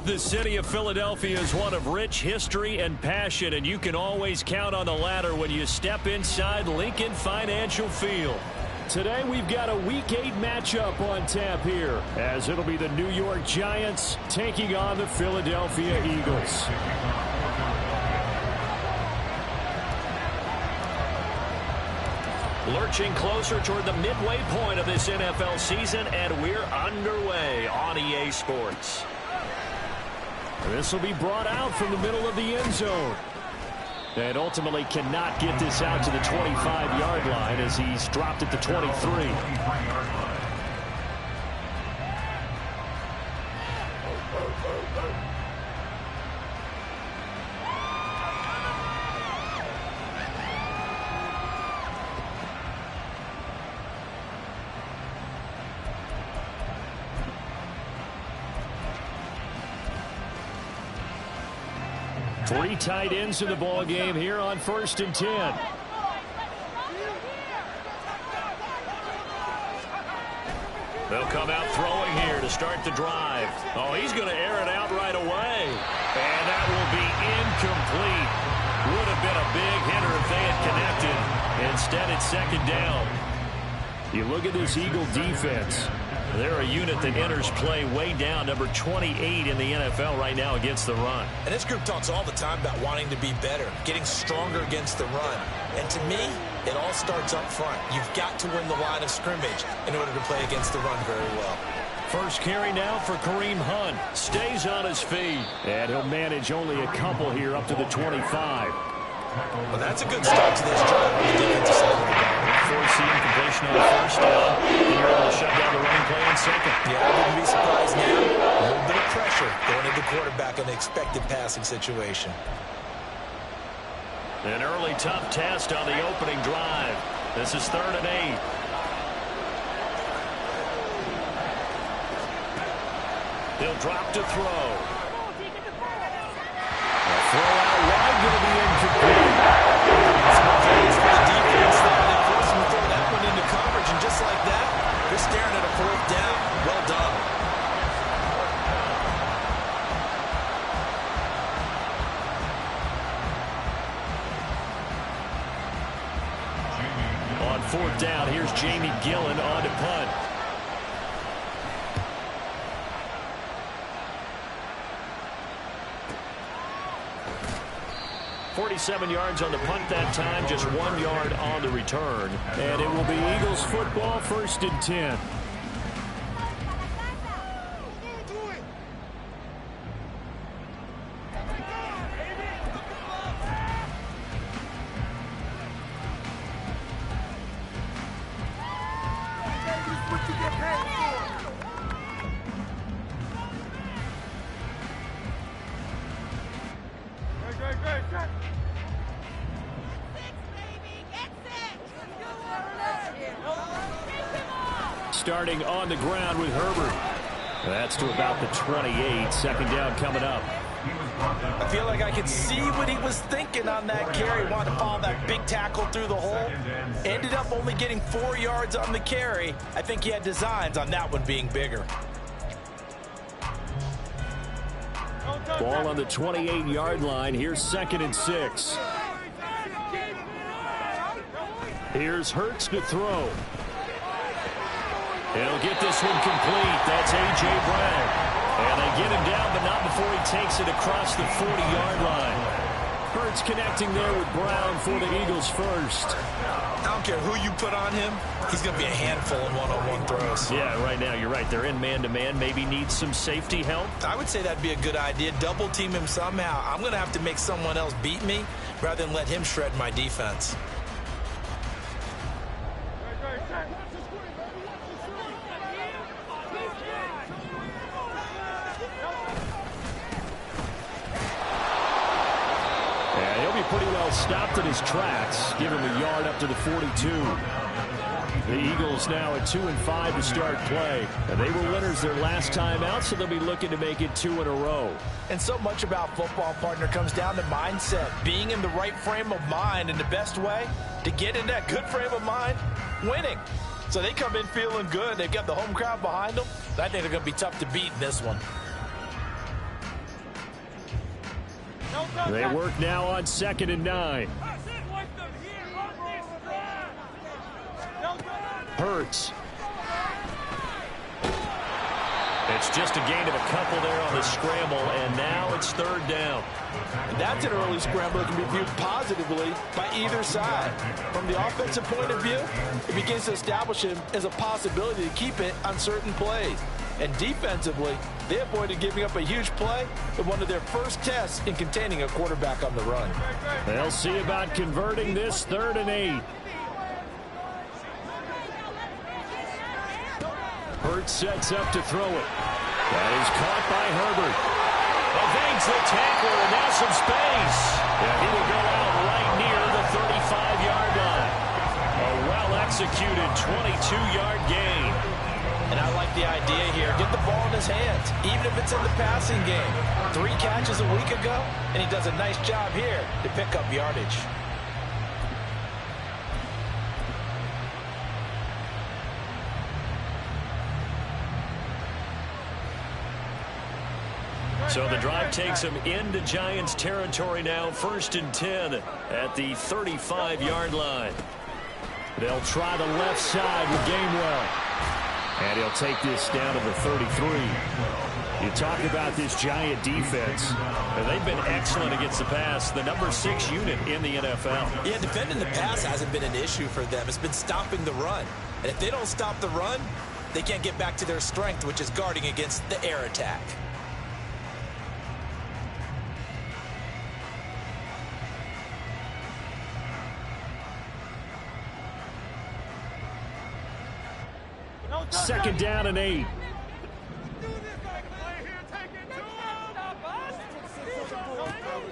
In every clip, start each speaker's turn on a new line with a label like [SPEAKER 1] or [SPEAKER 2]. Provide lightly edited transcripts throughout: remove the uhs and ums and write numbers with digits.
[SPEAKER 1] The city of Philadelphia is one of rich history and passion, and you can always count on the latter when you step inside Lincoln Financial Field. Today we've got a Week 8 matchup on tap here, as it'll be the New York Giants taking on the Philadelphia Eagles. Lurching closer toward the midway point of this NFL season, and we're underway on EA Sports. This will be brought out from the middle of the end zone. And ultimately cannot get this out to the 25-yard line as he's dropped at the 23. 3 tight ends in the ball game here on 1st and 10. They'll come out throwing here to start the drive. Oh, he's going to air it out right away. And that will be incomplete. Would have been a big hitter if they had connected. Instead, it's 2nd down. You look at this Eagle defense. They're a unit that enters play way down, number 28 in the NFL right now against the run.
[SPEAKER 2] And this group talks all the time about wanting to be better, getting stronger against the run. And to me, it all starts up front. You've got to win the line of scrimmage in order to play against the run very well.
[SPEAKER 1] First carry now for Kareem Hunt. Stays on his feet. And he'll manage only a couple here up to the 25.
[SPEAKER 2] Well, that's a good start to this drive on the defensive side of the ball.
[SPEAKER 1] Forcing completion on 1st down. And you're able to shut down the running play in 2nd.
[SPEAKER 2] Yeah, I wouldn't be surprised now. A little bit of pressure going at the quarterback in the expected passing situation.
[SPEAKER 1] An early tough test on the opening drive. This is 3rd and 8. He'll drop to throw. A throw out wide going to be incomplete.
[SPEAKER 2] Some plays for the defense there. They force him to throw that one into coverage, and just like that, they're staring at a 4th down. Well done.
[SPEAKER 1] On 4th down, here's Jamie Gillen on to punt. 47 yards on the punt that time, just 1 yard on the return. And it will be Eagles football, 1st and 10. Starting on the ground with Herbert. That's to about the 28. 2nd down coming up.
[SPEAKER 2] I feel like I could see what he was thinking on that carry. Wanted to follow that big tackle through the hole. Ended up only getting 4 yards on the carry. I think he had designs on that one being bigger.
[SPEAKER 1] Ball on the 28-yard line. Here's 2nd and 6. Here's Hurts to throw. He'll get this one complete. That's A.J. Brown. And they get him down, but not before he takes it across the 40-yard line. Hurts connecting there with Brown for the Eagles first.
[SPEAKER 2] I don't care who you put on him. He's going to be a handful in one-on-one throws.
[SPEAKER 1] Yeah, right now you're right. They're in man-to-man. Maybe needs some safety help.
[SPEAKER 2] I would say that'd be a good idea. Double team him somehow. I'm going to have to make someone else beat me rather than let him shred my defense.
[SPEAKER 1] Pretty well stopped in his tracks. Give him a yard up to the 42. The Eagles now at 2-5 to start play. And they were winners their last time out, so they'll be looking to make it 2 in a row.
[SPEAKER 2] And so much about football, partner, comes down to mindset. Being in the right frame of mind, and the best way to get in that good frame of mind, winning. So they come in feeling good. They've got the home crowd behind them. I think they're going to be tough to beat in this one.
[SPEAKER 1] They work now on 2nd and 9. Hurts. It's just a gain of a couple there on the scramble, and now it's 3rd down.
[SPEAKER 2] And that's an early scramble that can be viewed positively by either side. From the offensive point of view, it begins to establish him as a possibility to keep it on certain plays. And defensively, they avoided giving up a huge play in one of their first tests in containing a quarterback on the run.
[SPEAKER 1] They'll see about converting this 3rd and 8. Hurts sets up to throw it. That is caught by Herbert. Evades the tackler, and now some space. Yeah, he will go out right near the 35-yard line. A well-executed 22-yard gain.
[SPEAKER 2] And I like the idea here. Get the ball in his hands, even if it's in the passing game. 3 catches a week ago, and he does a nice job here to pick up yardage.
[SPEAKER 1] So the drive takes him into Giants territory now, 1st and 10 at the 35-yard line. They'll try the left side with Gainwell. And he'll take this down to the 33. You talk about this Giant defense. They've been excellent against the pass, the number 6 unit in the NFL.
[SPEAKER 2] Yeah, defending the pass hasn't been an issue for them. It's been stopping the run. And if they don't stop the run, they can't get back to their strength, which is guarding against the air attack.
[SPEAKER 1] Second down and 8.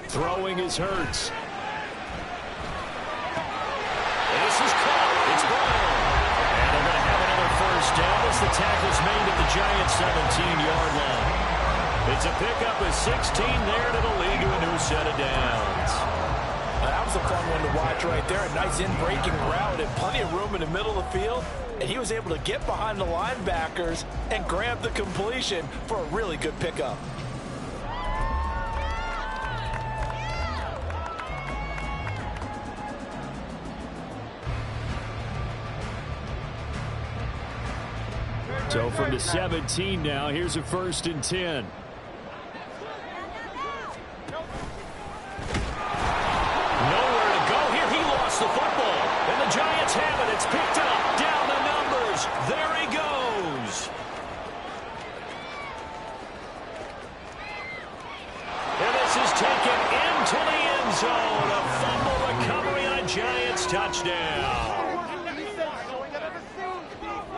[SPEAKER 1] Throwing is Hurts. This is caught. It's Brown. And they're going to have another 1st down as the tackle's made at the Giants' 17-yard line. It's a pickup of 16 there to the league to a new set of downs.
[SPEAKER 2] That was a fun one to watch right there. A nice in-breaking route and plenty of room in the middle of the field. And he was able to get behind the linebackers and grab the completion for a really good pickup.
[SPEAKER 1] So from the 17 now, here's a 1st and 10. Nowhere to go here. He lost the football. And the Giants have it. It's picked up. Down the numbers. There he goes. And this is taken into the end zone. A fumble recovery and a Giants touchdown.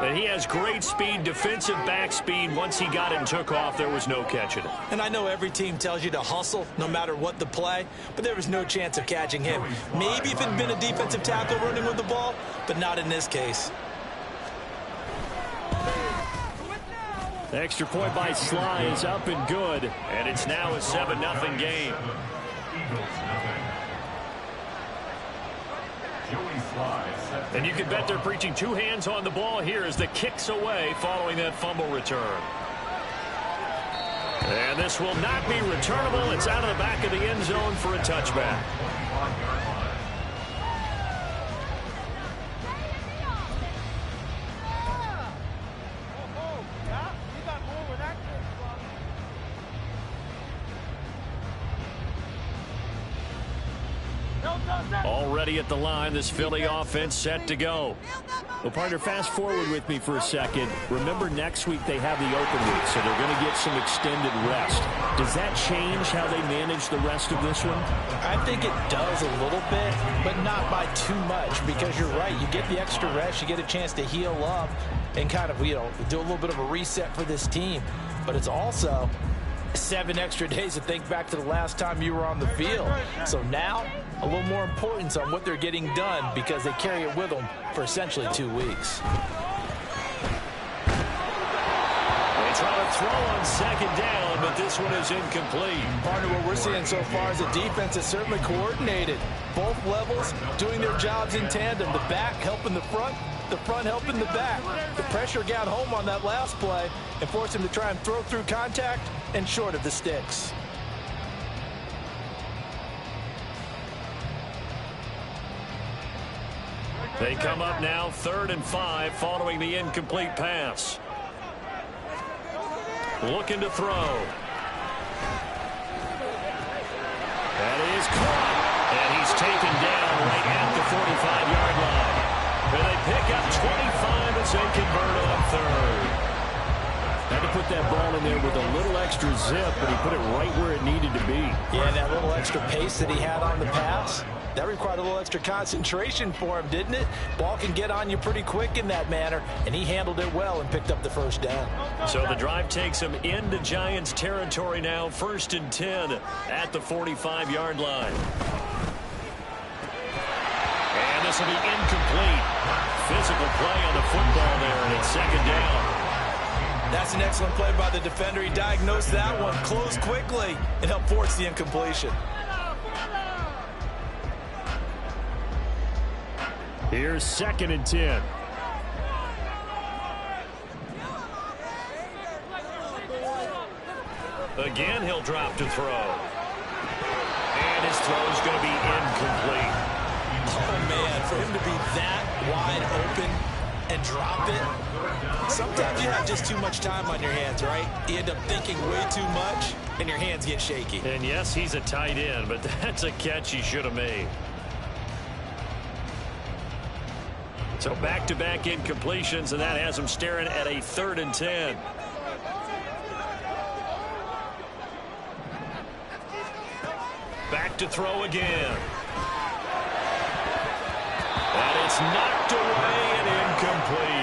[SPEAKER 1] And he has great speed, defensive back speed. Once he got it and took off, there was no catching it.
[SPEAKER 2] And I know every team tells you to hustle no matter what the play, but there was no chance of catching him. Maybe if it had been a defensive tackle running with the ball, but not in this case.
[SPEAKER 1] The extra point by Sly is up and good, and it's now a 7-0 game. And you can bet they're preaching 2 hands on the ball here as the kick's away following that fumble return. And this will not be returnable. It's out of the back of the end zone for a touchback. Already at the line, this Philly offense set to go. Well, partner, fast forward with me for a second. Remember, next week they have the open week, so they're going to get some extended rest. Does that change how they manage the rest of this one?
[SPEAKER 2] I think it does a little bit, but not by too much, because you're right. You get the extra rest, you get a chance to heal up and kind of, do a little bit of a reset for this team. But it's also 7 extra days to think back to the last time you were on the field. So now, a little more importance on what they're getting done because they carry it with them for essentially 2 weeks.
[SPEAKER 1] They try to throw on 2nd down, but this one is incomplete.
[SPEAKER 2] Partner, what we're seeing so far is the defense is certainly coordinated. Both levels doing their jobs in tandem. The back helping the front helping the back. The pressure got home on that last play and forced him to try and throw through contact and short of the sticks.
[SPEAKER 1] They come up now 3rd and 5 following the incomplete pass. Looking to throw. That is caught. And he's taken down right at the 45-yard line. And they pick up 25 as they convert on 3rd. Had to put that ball in there with a little extra zip, but he put it right where it needed to be.
[SPEAKER 2] Yeah, that little extra pace that he had on the pass, that required a little extra concentration for him, didn't it? Ball can get on you pretty quick in that manner, and he handled it well and picked up the first down.
[SPEAKER 1] So the drive takes him into Giants territory now, 1st and 10 at the 45-yard line. And this will be incomplete. Physical play on the football there, and it's 2nd down.
[SPEAKER 2] That's an excellent play by the defender. He diagnosed that one, closed quickly, and helped force the incompletion.
[SPEAKER 1] Here's 2nd and 10. Again, he'll drop to throw. And his throw's going to be incomplete.
[SPEAKER 2] Oh, man, for him to be that wide open and drop it. Sometimes you have just too much time on your hands, right? You end up thinking way too much, and your hands get shaky.
[SPEAKER 1] And yes, he's a tight end, but that's a catch he should have made. So back-to-back incompletions, and that has him staring at a 3rd and 10. Back to throw again. And it's knocked away and incomplete.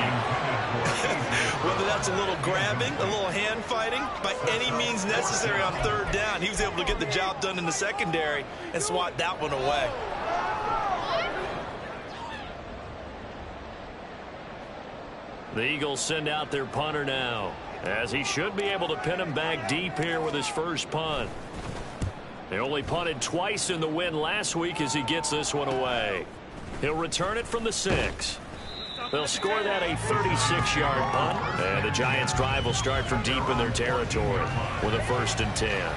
[SPEAKER 2] Whether that's a little grabbing, a little hand fighting, by any means necessary on 3rd down, he was able to get the job done in the secondary and swat that one away.
[SPEAKER 1] The Eagles send out their punter now, as he should be able to pin him back deep here with his first punt. They only punted twice in the win last week as he gets this one away. He'll return it from the 6. They'll score that a 36-yard punt, and the Giants' drive will start from deep in their territory with a 1st and 10.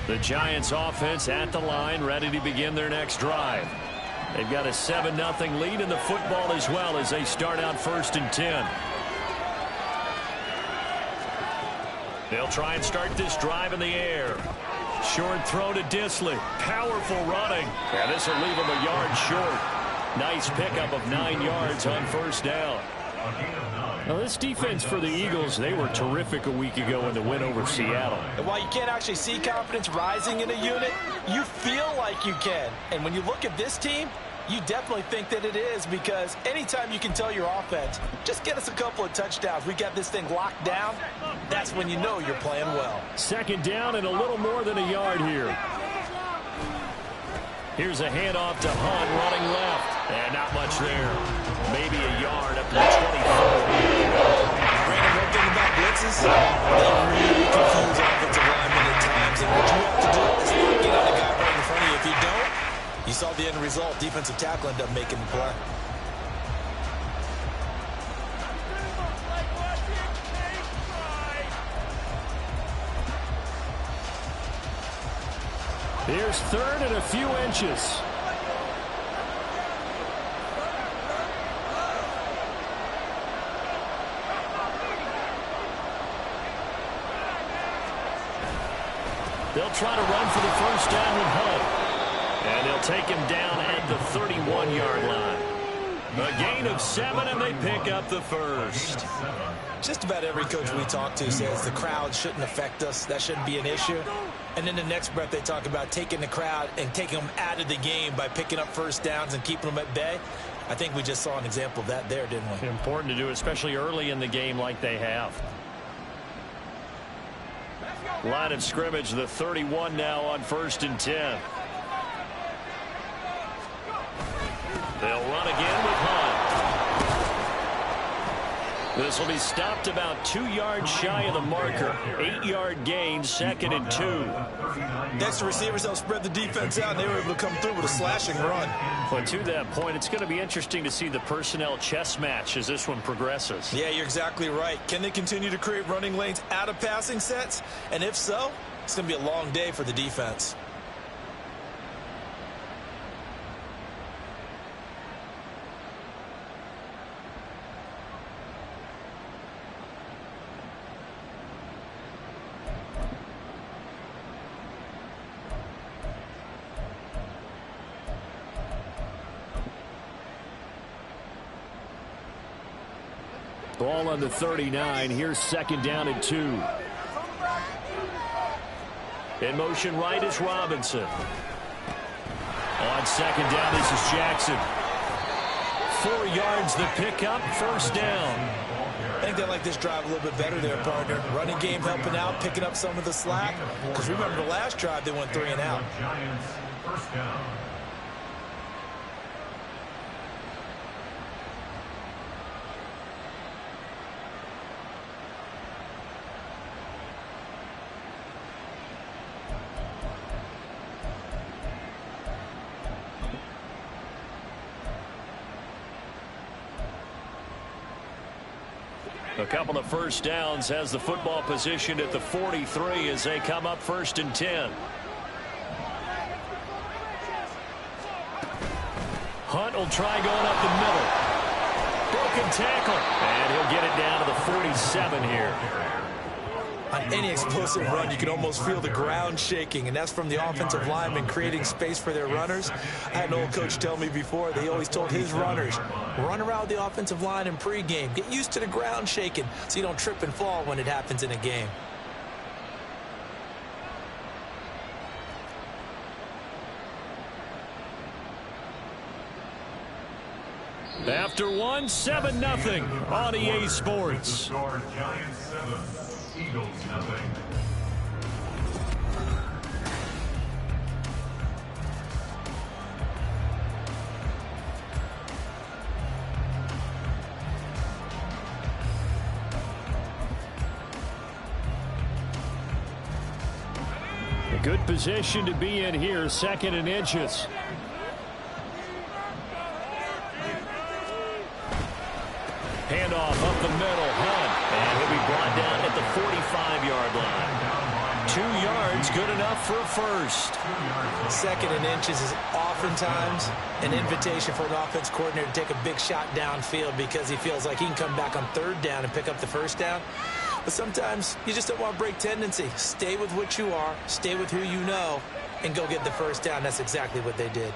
[SPEAKER 1] The Giants offense at the line, ready to begin their next drive. They've got a 7-0 lead in the football as well as they start out 1st and 10. They'll try and start this drive in the air. Short throw to Disley. Powerful running. And this will leave him a yard short. Nice pickup of 9 yards on 1st down. Now, this defense for the Eagles, they were terrific a week ago in the win over Seattle.
[SPEAKER 2] And while you can't actually see confidence rising in a unit, you feel like you can. And when you look at this team, you definitely think that it is, because anytime you can tell your offense, just get us a couple of touchdowns, we got this thing locked down, that's when you know you're playing well.
[SPEAKER 1] 2nd down and a little more than a yard here. Here's a handoff to Hunt running left. And not much there. Maybe a yard up to the 24.
[SPEAKER 2] Brandon, one thing about blitzes, they really confuse offensive linemen at times. And what you have to do is not get on the guy right in front of you. If you don't, you saw the end result. Defensive tackle ended up making the play.
[SPEAKER 1] Here's 3rd and a few inches. They'll try to run for the 1st down with Hunt. And they'll take him down at the 31-yard line. A gain of 7, and they pick up the 1st.
[SPEAKER 2] Just about every coach we talk to says the crowd shouldn't affect us. That shouldn't be an issue. And then the next breath they talk about taking the crowd and taking them out of the game by picking up 1st downs and keeping them at bay. I think we just saw an example of that there, didn't we?
[SPEAKER 1] Important to do, especially early in the game like they have. Line of scrimmage, the 31 now on 1st and 10. They'll run again with Hunt. This will be stopped about 2 yards shy of the marker. 8-yard gain, 2nd and 2.
[SPEAKER 2] Next, the receivers helped spread the defense out, and they were able to come through with a slashing run.
[SPEAKER 1] But to that point, it's going to be interesting to see the personnel chess match as this one progresses.
[SPEAKER 2] Yeah, you're exactly right. Can they continue to create running lanes out of passing sets? And if so, it's going to be a long day for the defense.
[SPEAKER 1] Ball on the 39. Here's 2nd down and 2. In motion right is Robinson. On 2nd down, this is Jackson. 4 yards the pickup, 1st down.
[SPEAKER 2] I think they like this drive a little bit better there, partner. Running game helping out, picking up some of the slack. Because remember the last drive, they went 3 and out.
[SPEAKER 3] Giants, 1st down.
[SPEAKER 1] A couple of 1st downs, has the football positioned at the 43 as they come up 1st and 10. Hunt will try going up the middle. Broken tackle. And he'll get it down to the 47 here.
[SPEAKER 2] On any explosive run, you can almost feel the ground shaking, and that's from the offensive linemen creating space for their runners. I had an old coach tell me before, they always told his runners, run around the offensive line in pregame. Get used to the ground shaking so you don't trip and fall when it happens in a game.
[SPEAKER 1] After 1, 7-0 on EA Sports.
[SPEAKER 3] Giants 7, Eagles 0.
[SPEAKER 1] A good position to be in here, 2nd and inches. Handoff up the middle, Hunt, and he'll be brought down at the 45-yard line. 2 yards, good enough for a 1st.
[SPEAKER 2] 2nd and inches is oftentimes an invitation for an offense coordinator to take a big shot downfield because he feels like he can come back on 3rd down and pick up the 1st down. But sometimes you just don't want to break tendency. Stay with what you are, stay with who you know, and go get the 1st down. That's exactly what they did.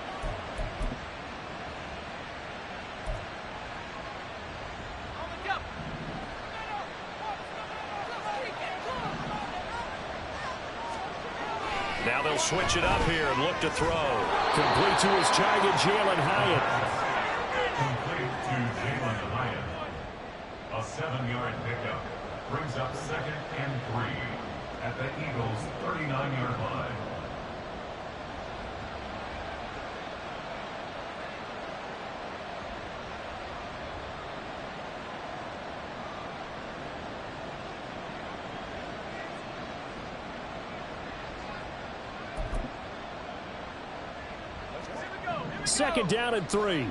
[SPEAKER 1] Now they'll switch it up here and look to throw. Complete to his target, Jalen Hyatt.
[SPEAKER 3] Complete to Jalen Hyatt. A 7-yard pickup brings up 2nd and 3 at the Eagles' 39-yard line.
[SPEAKER 1] Second down and 3.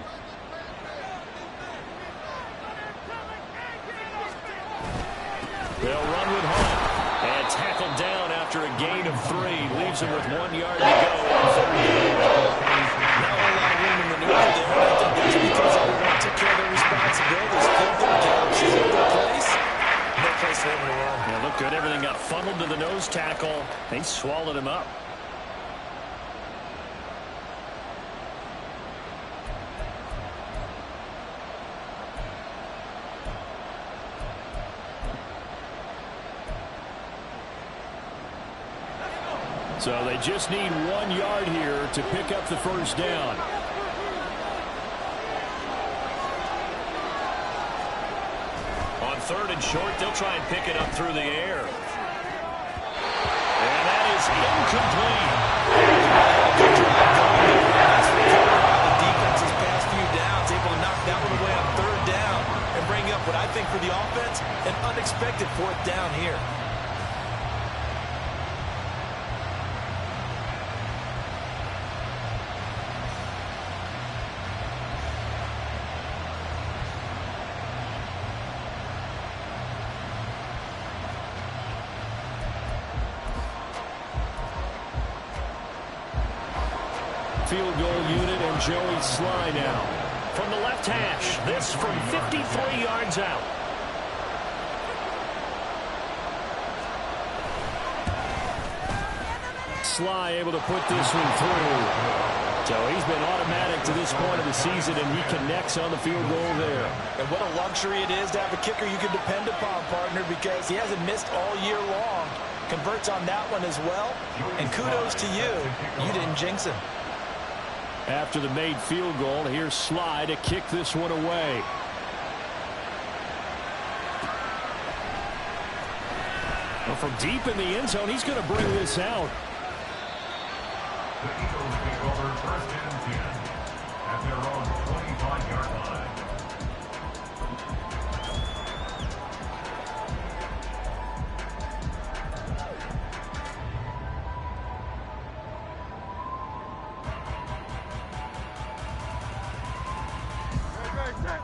[SPEAKER 1] They'll run with Hunt. And tackled down after a gain of 3. Leaves him with 1 yard to go on 3rd down.
[SPEAKER 2] Not a lot of room to maneuver there. I think that's because everyone took care of their responsibilities. Filled their gaps. Is it their place? No place for him to run.
[SPEAKER 1] Yeah, looked good. Everything got funneled to the nose tackle. They swallowed him up. So they just need 1 yard here to pick up the 1st down. On 3rd and short, they'll try and pick it up through the air. And that is incomplete.
[SPEAKER 2] The defense's past few downs able to knock that one away on 3rd down and bring up what I think for the offense
[SPEAKER 1] field goal unit and Joey Sly now. From the left hash, this from 53 yards out. Sly able to put this one through. So he's been automatic to this point of the season, and he connects on the field goal there.
[SPEAKER 2] And what a luxury it is to have a kicker you can depend upon, partner, because he hasn't missed all year long. Converts on that one as well. And kudos to you. You didn't jinx him.
[SPEAKER 1] After the made field goal, here's Sly to kick this one away. Well, from deep in the end zone, he's going to bring this out.
[SPEAKER 3] The Eagles take over 1st and 10 at their own 25-yard line.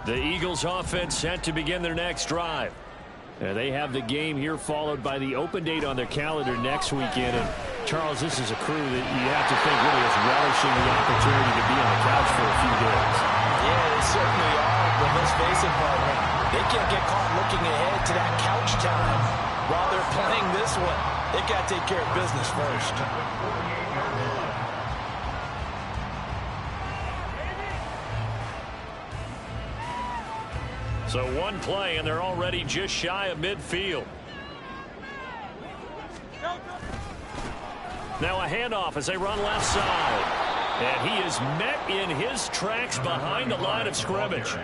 [SPEAKER 1] The Eagles offense set to begin their next drive. They have the game here followed by the open date on their calendar next weekend. And Charles, this is a crew that you have to think really is relishing the opportunity to be on the couch for a few days.
[SPEAKER 2] Yeah, they certainly are. But let's face it, partner, they can't get caught looking ahead to that couch time while they're playing this one. They've got to take care of business first.
[SPEAKER 1] So one play, and they're already just shy of midfield. Now a handoff as they run left side. And he is met in his tracks behind the line of scrimmage.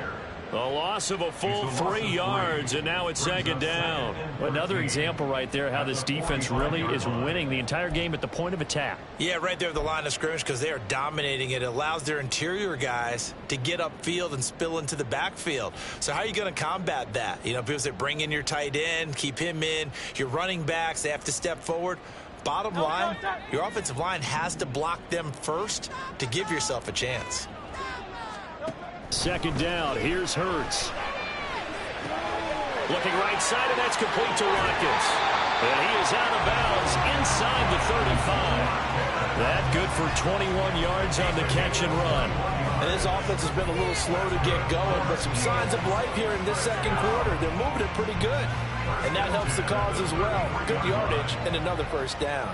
[SPEAKER 1] A loss of a full 3 yards, and now it's 2nd down. Another example right there how this defense really is winning the entire game at the point of attack.
[SPEAKER 2] Yeah, right there at the line of scrimmage because they are dominating it. It allows their interior guys to get upfield and spill into the backfield. So how are you going to combat that? You know, because they bring in your tight end, keep him in. Your running backs, they have to step forward. Bottom line, your offensive line has to block them first to give yourself a chance.
[SPEAKER 1] 2nd down. Here's Hurts. Looking right side, and that's complete to Watkins. And he is out of bounds inside the 35. That good for 21 yards on the catch and run.
[SPEAKER 2] And this offense has been a little slow to get going, but some signs of life here in this 2nd quarter. They're moving it pretty good. And that helps the cause as well. Good yardage and another 1st down.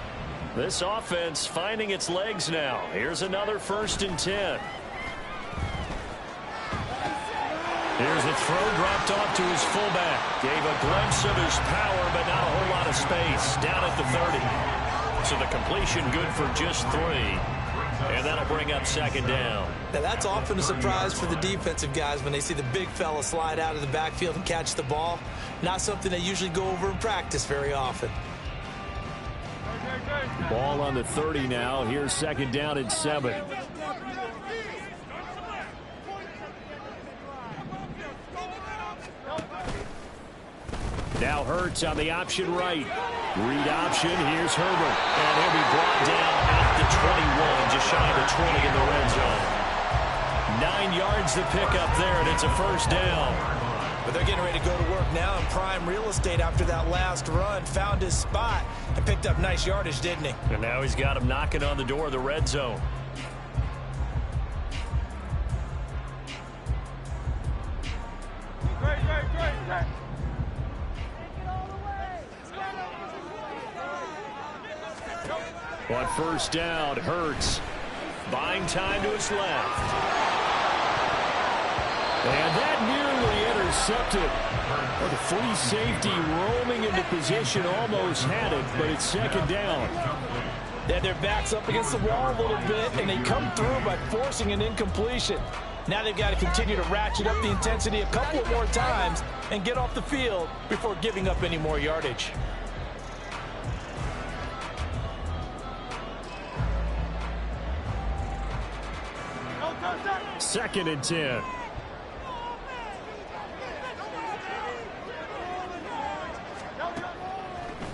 [SPEAKER 1] This offense finding its legs now. Here's another 1st and 10. Here's a throw dropped off to his fullback. Gave a glimpse of his power, but not a whole lot of space. Down at the 30. So the completion good for just 3. And that'll bring up 2nd down.
[SPEAKER 2] Now that's often a surprise for the defensive guys when they see the big fella slide out of the backfield and catch the ball. Not something they usually go over in practice very often.
[SPEAKER 1] Ball on the 30 now. Here's 2nd down and 7. Now Hurts on the option right. Read option. Here's Herbert. And he'll be brought down at the 21, just shy of the 20 in the red zone. 9 yards to pick up there, and it's a 1st down.
[SPEAKER 2] But they're getting ready to go to work now in prime real estate after that last run. Found his spot and picked up nice yardage, didn't he?
[SPEAKER 1] And now he's got him knocking on the door of the red zone. On 1st down, Hurts buying time to his left. And that nearly intercepted. Well, the free safety roaming into position almost had it, but it's 2nd down.
[SPEAKER 2] They had their backs up against the wall a little bit, and they come through by forcing an incompletion. Now they've got to continue to ratchet up the intensity a couple of more times and get off the field before giving up any more yardage.
[SPEAKER 1] Second and 10.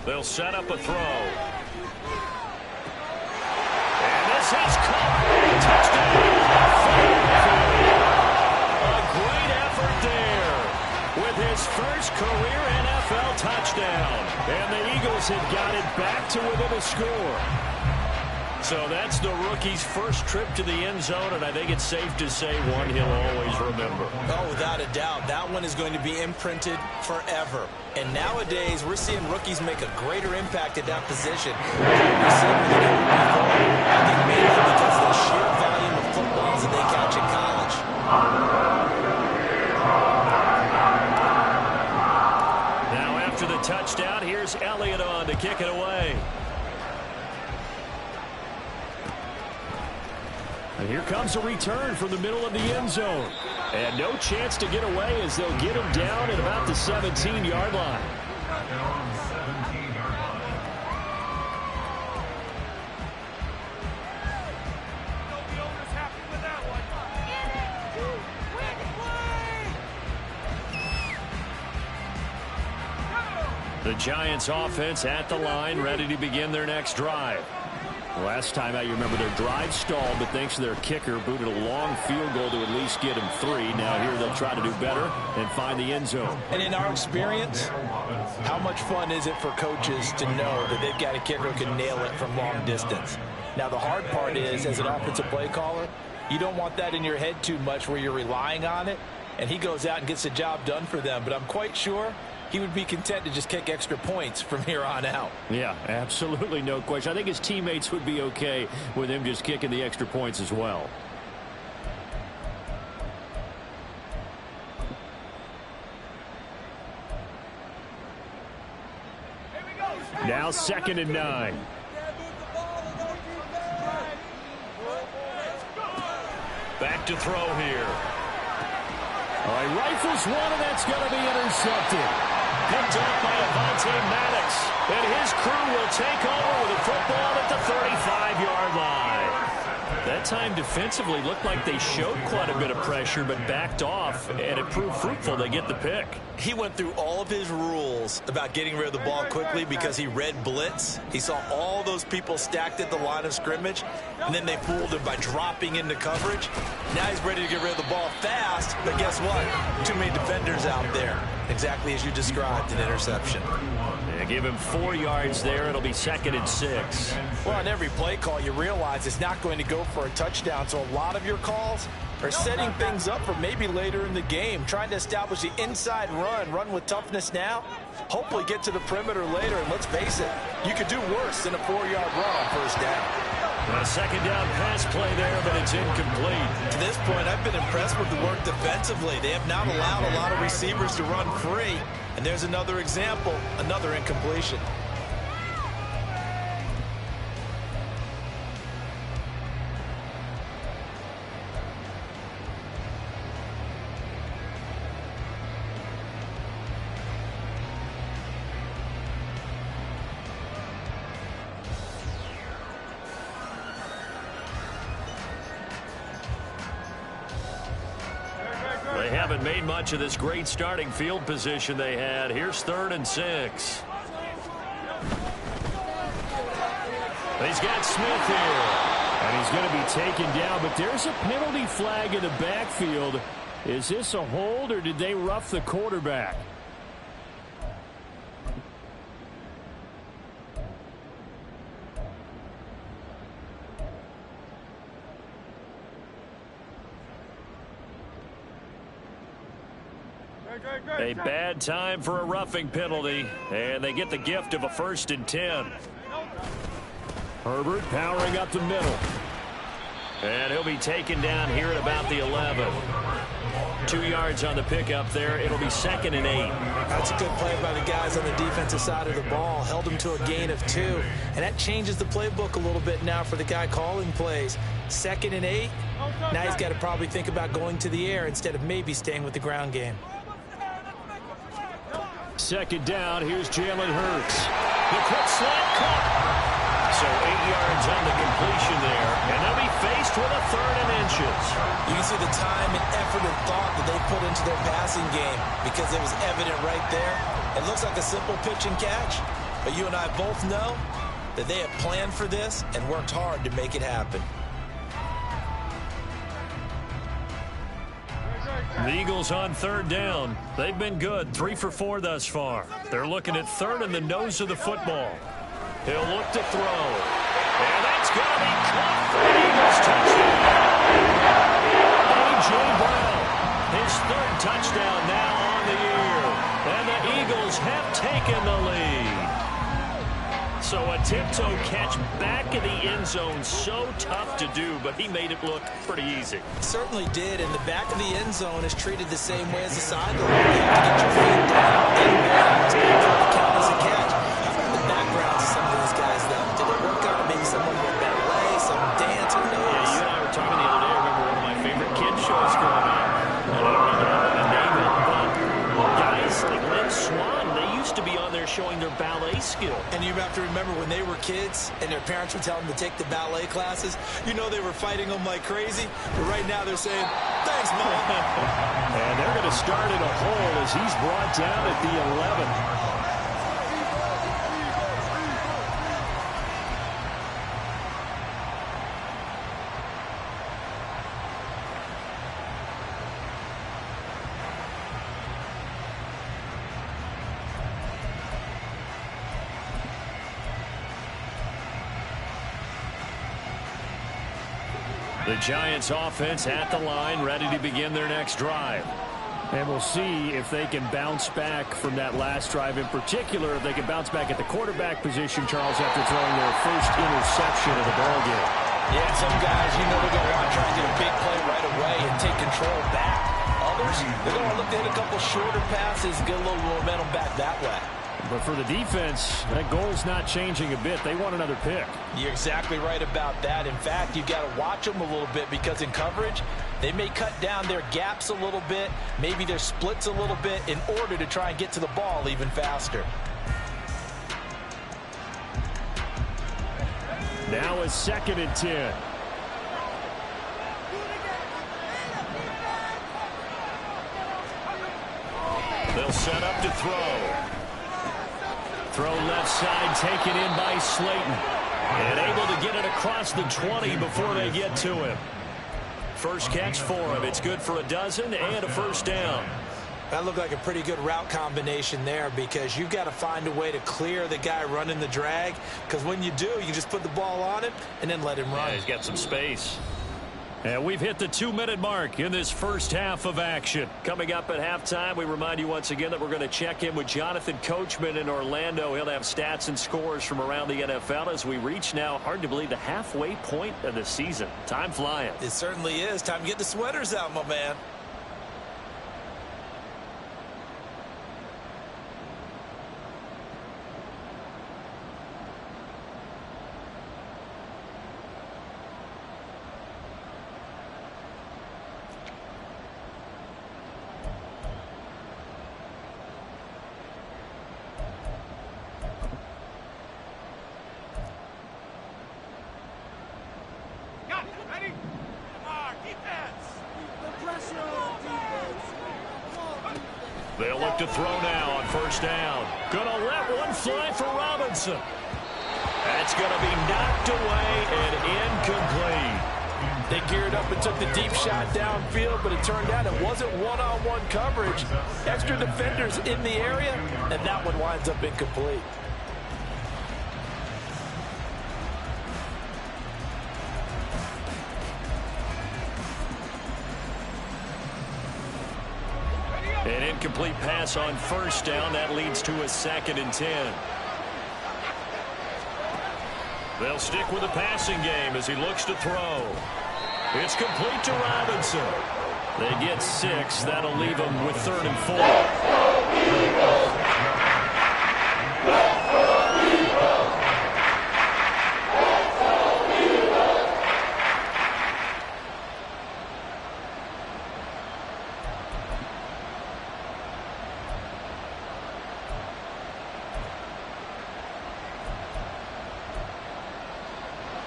[SPEAKER 1] They'll set up a throw. And this is caught. Touchdown. A great effort there with his first career NFL touchdown. And the Eagles have got it back to within a score. So that's the rookie's first trip to the end zone, and I think it's safe to say one he'll always remember.
[SPEAKER 2] Oh, without a doubt. That one is going to be imprinted forever. And nowadays, we're seeing rookies make a greater impact at that position. I think mainly because of the sheer volume of footballs that they catch in college.
[SPEAKER 1] Now after the touchdown, here's Elliott on to kick it away. And here comes a return from the middle of the end zone. And no chance to get away as they'll get him down at about the 17-yard line. The Giants offense at the line, ready to begin their next drive. Last time out, you remember their drive stalled, but thanks to their kicker, booted a long field goal to at least get them 3. Now here they'll try to do better and find the end zone.
[SPEAKER 2] And in our experience, how much fun is it for coaches to know that they've got a kicker who can nail it from long distance? Now the hard part is, as an offensive play caller, you don't want that in your head too much where you're relying on it, and he goes out and gets the job done for them. But I'm quite sure he would be content to just kick extra points from here on out.
[SPEAKER 1] Yeah, absolutely no question. I think his teammates would be okay with him just kicking the extra points as well. Now 2nd and 9. Back to throw here. All right, rifles one, and that's going to be intercepted. Picked up by Avonte Maddox, and his crew will take over with a football at the 35-yard line. That time defensively looked like they showed quite a bit of pressure, but backed off, and it proved fruitful. They get the pick.
[SPEAKER 2] He went through all of his rules about getting rid of the ball quickly because he read blitz. He saw all those people stacked at the line of scrimmage, and then they fooled him by dropping into coverage. Now he's ready to get rid of the ball fast, but guess what? Too many defenders out there. Exactly as you described, an interception.
[SPEAKER 1] Yeah, give him 4 yards there. It'll be 2nd and 6.
[SPEAKER 2] Well, on every play call, you realize it's not going to go for a touchdown, so a lot of your calls are setting things up for maybe later in the game, trying to establish the inside run with toughness now, hopefully get to the perimeter later, and let's face it, you could do worse than a 4-yard run on first down.
[SPEAKER 1] A 2nd down pass play there, but it's incomplete.
[SPEAKER 2] To this point, I've been impressed with the work defensively. They have not allowed a lot of receivers to run free, and there's another example, another incompletion.
[SPEAKER 1] They haven't made much of this great starting field position they had. Here's 3rd and 6. He's got Smith here. And he's going to be taken down, but there's a penalty flag in the backfield. Is this a hold, or did they rough the quarterback? A bad time for a roughing penalty, and they get the gift of a 1st and 10. Herbert powering up the middle. And he'll be taken down here at about the 11. 2 yards on the pickup there. It'll be 2nd and 8.
[SPEAKER 2] That's a good play by the guys on the defensive side of the ball. Held him to a gain of 2. And that changes the playbook a little bit now for the guy calling plays. 2nd and 8. Now he's got to probably think about going to the air instead of maybe staying with the ground game.
[SPEAKER 1] 2nd down. Here's Jalen Hurts. The quick slant caught. So 8 yards on the completion there. And they'll be faced with a 3rd and inches.
[SPEAKER 2] You can see the time and effort and thought that they put into their passing game because it was evident right there. It looks like a simple pitch and catch, but you and I both know that they have planned for this and worked hard to make it happen.
[SPEAKER 1] The Eagles on 3rd down. They've been good, 3 for 4 thus far. They're looking at 3rd in the nose of the football. He'll look to throw. And that's going to be caught for an Eagles touchdown. A.J. Brown, his third touchdown now on the year. And the Eagles have taken the lead. So a tiptoe catch back in the end zone, so tough to do, but he made it look pretty easy.
[SPEAKER 2] Certainly did, and the back of the end zone is treated the same way as the sideline. You have to get your feet down and count as a catch. I've heard the backgrounds of some of those guys, though. Did it work out? Maybe someone with ballet, some dance, who knows?
[SPEAKER 1] Yeah, you and I were talking the other day. I remember one of my favorite kids shows growing up. I don't know how to name it, but guys like Lynn Swan, they used to be on there showing their ballet skill.
[SPEAKER 2] And you have to remember when they were kids and their parents would tell them to take the ballet classes, you know they were fighting them like crazy. But right now they're saying, thanks, Mom.
[SPEAKER 1] And they're going to start in a hole as he's brought down at the 11. The Giants offense at the line, ready to begin their next drive. And we'll see if they can bounce back from that last drive. In particular, if they can bounce back at the quarterback position, Charles, after throwing their first interception of the ballgame.
[SPEAKER 2] Yeah, some guys, you know they're going to want to try and get a big play right away and take control back. Others, they're going to look to hit a couple shorter passes, get a little momentum back that way.
[SPEAKER 1] But for the defense, that goal's not changing a bit. They want another pick.
[SPEAKER 2] You're exactly right about that. In fact, you've got to watch them a little bit because in coverage, they may cut down their gaps a little bit, maybe their splits a little bit in order to try and get to the ball even faster.
[SPEAKER 1] Now a 2nd and 10. They'll set up to throw. Throw left side, taken in by Slayton. And able to get it across the 20 before they get to him. First catch for him. It's good for a dozen and a first down.
[SPEAKER 2] That looked like a pretty good route combination there because you've got to find a way to clear the guy running the drag. Because when you do, you just put the ball on him and then let him run.
[SPEAKER 1] Yeah, he's got some space. And we've hit the 2-minute mark in this first half of action. Coming up at halftime, we remind you once again that we're going to check in with Jonathan Coachman in Orlando. He'll have stats and scores from around the NFL as we reach now, hard to believe, the halfway point of the season. Time flying.
[SPEAKER 2] It certainly is. Time to get the sweaters out, my man.
[SPEAKER 1] They'll look to throw now on first down. Gonna let one fly for Robinson. That's gonna be knocked away and incomplete.
[SPEAKER 2] They geared up and took the deep shot downfield, but it turned out it wasn't one-on-one coverage. Extra defenders in the area, and that one winds up incomplete.
[SPEAKER 1] An incomplete pass on first down. That leads to a 2nd and 10. They'll stick with the passing game as he looks to throw. It's complete to Robinson. They get 6. That'll leave them with 3rd and 4.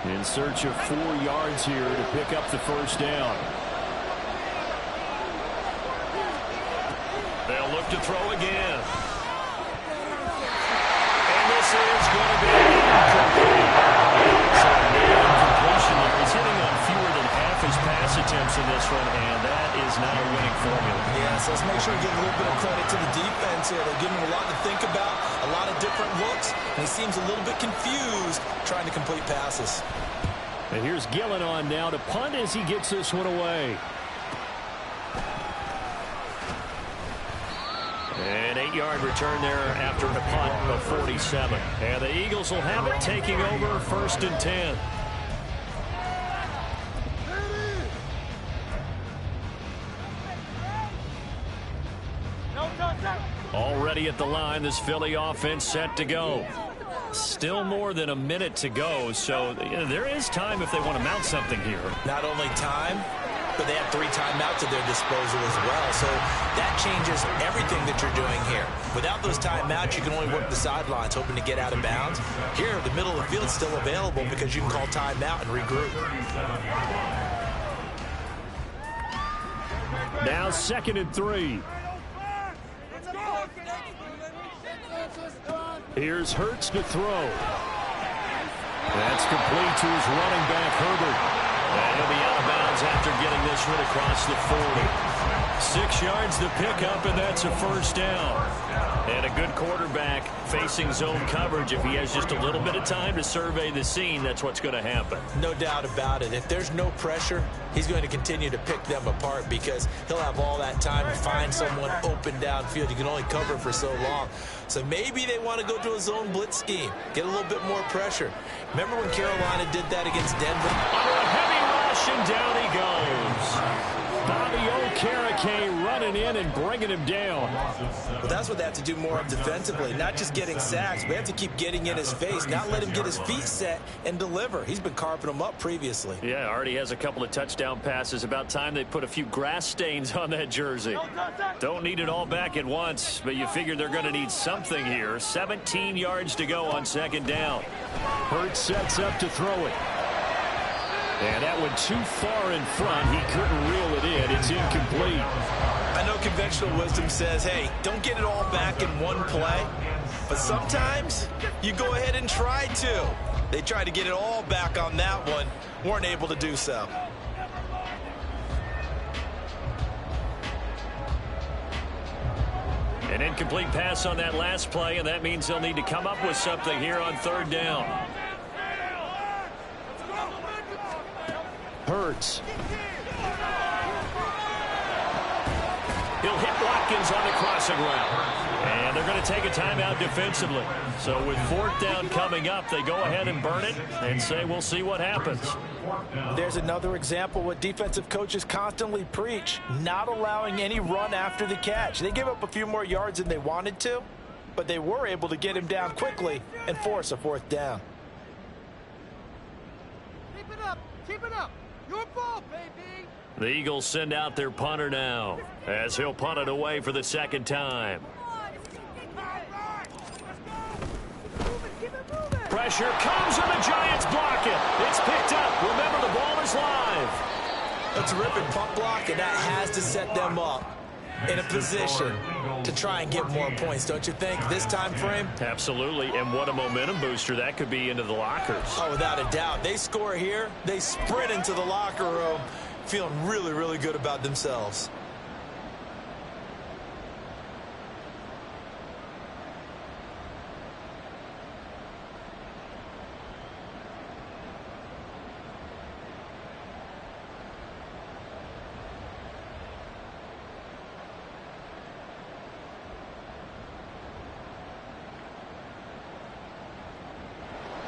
[SPEAKER 1] In search of 4 yards here to pick up the first down. They'll look to throw again. And this is going to be incomplete. So a completion. He's hitting on fewer than half his pass attempts. attempts in this one, and that is not a winning formula.
[SPEAKER 2] Yes, let's make sure we give a little bit of credit to the defense here. They're giving him a lot to think about, a lot of different looks, and he seems a little bit confused trying to complete passes.
[SPEAKER 1] And here's Gillen on now to punt as he gets this one away. An 8-yard return there after a punt of 47. And the Eagles will have it, taking over 1st and 10. Already at the line, this Philly offense set to go. Still more than a minute to go, so there is time if they want to mount something here.
[SPEAKER 2] Not only time, but they have 3 timeouts at their disposal as well. So that changes everything that you're doing here. Without those timeouts, you can only work the sidelines, hoping to get out of bounds. Here, the middle of the field is still available because you can call timeout and regroup.
[SPEAKER 1] Now 2nd and 3. Here's Hurts to throw. That's complete to his running back, Herbert. And he'll be out of bounds after getting this one across the 40. 6 yards to pick up, and that's a 1st down. And a good quarterback facing zone coverage. If he has just a little bit of time to survey the scene, that's what's going to happen.
[SPEAKER 2] No doubt about it. If there's no pressure, he's going to continue to pick them apart because he'll have all that time to find someone open downfield. You can only cover for so long. So maybe they want to go to a zone blitz scheme, get a little bit more pressure. Remember when Carolina did that against Denver?
[SPEAKER 1] Under a heavy rush, and down he goes. Bobby Okereke running in and bringing him down.
[SPEAKER 2] Well, that's what they have to do more of defensively, not just getting sacks. We have to keep getting in his face, not let him get his feet set and deliver. He's been carving them up previously.
[SPEAKER 1] Yeah, already has a couple of touchdown passes. About time they put a few grass stains on that jersey. Don't need it all back at once, but you figure they're going to need something here. 17 yards to go on 2nd down. Hurts sets up to throw it. And that one too far in front. He couldn't reel it in. It's incomplete.
[SPEAKER 2] I know conventional wisdom says, hey, don't get it all back in one play. But sometimes you go ahead and try to. They tried to get it all back on that one. Weren't able to do so.
[SPEAKER 1] An incomplete pass on that last play, and that means they'll need to come up with something here on 3rd down. Hurts. He'll hit Watkins on the crossing route. And they're going to take a timeout defensively. So with 4th down coming up, they go ahead and burn it and say we'll see what happens.
[SPEAKER 2] There's another example what defensive coaches constantly preach, not allowing any run after the catch. They gave up a few more yards than they wanted to, but they were able to get him down quickly and force a 4th down.
[SPEAKER 4] Keep it up. Keep it up. Your ball, baby.
[SPEAKER 1] The Eagles send out their punter now as he'll punt it away for the 2nd time. Pressure comes and the Giants block it. It's picked up. Remember, the ball is live.
[SPEAKER 2] A terrific punt block, and that has to set them up in a position to try and get more points, don't you think, this time frame?
[SPEAKER 1] Absolutely, and what a momentum booster that could be into the lockers.
[SPEAKER 2] Oh, without a doubt. They score here, they sprint into the locker room, feeling really, really good about themselves.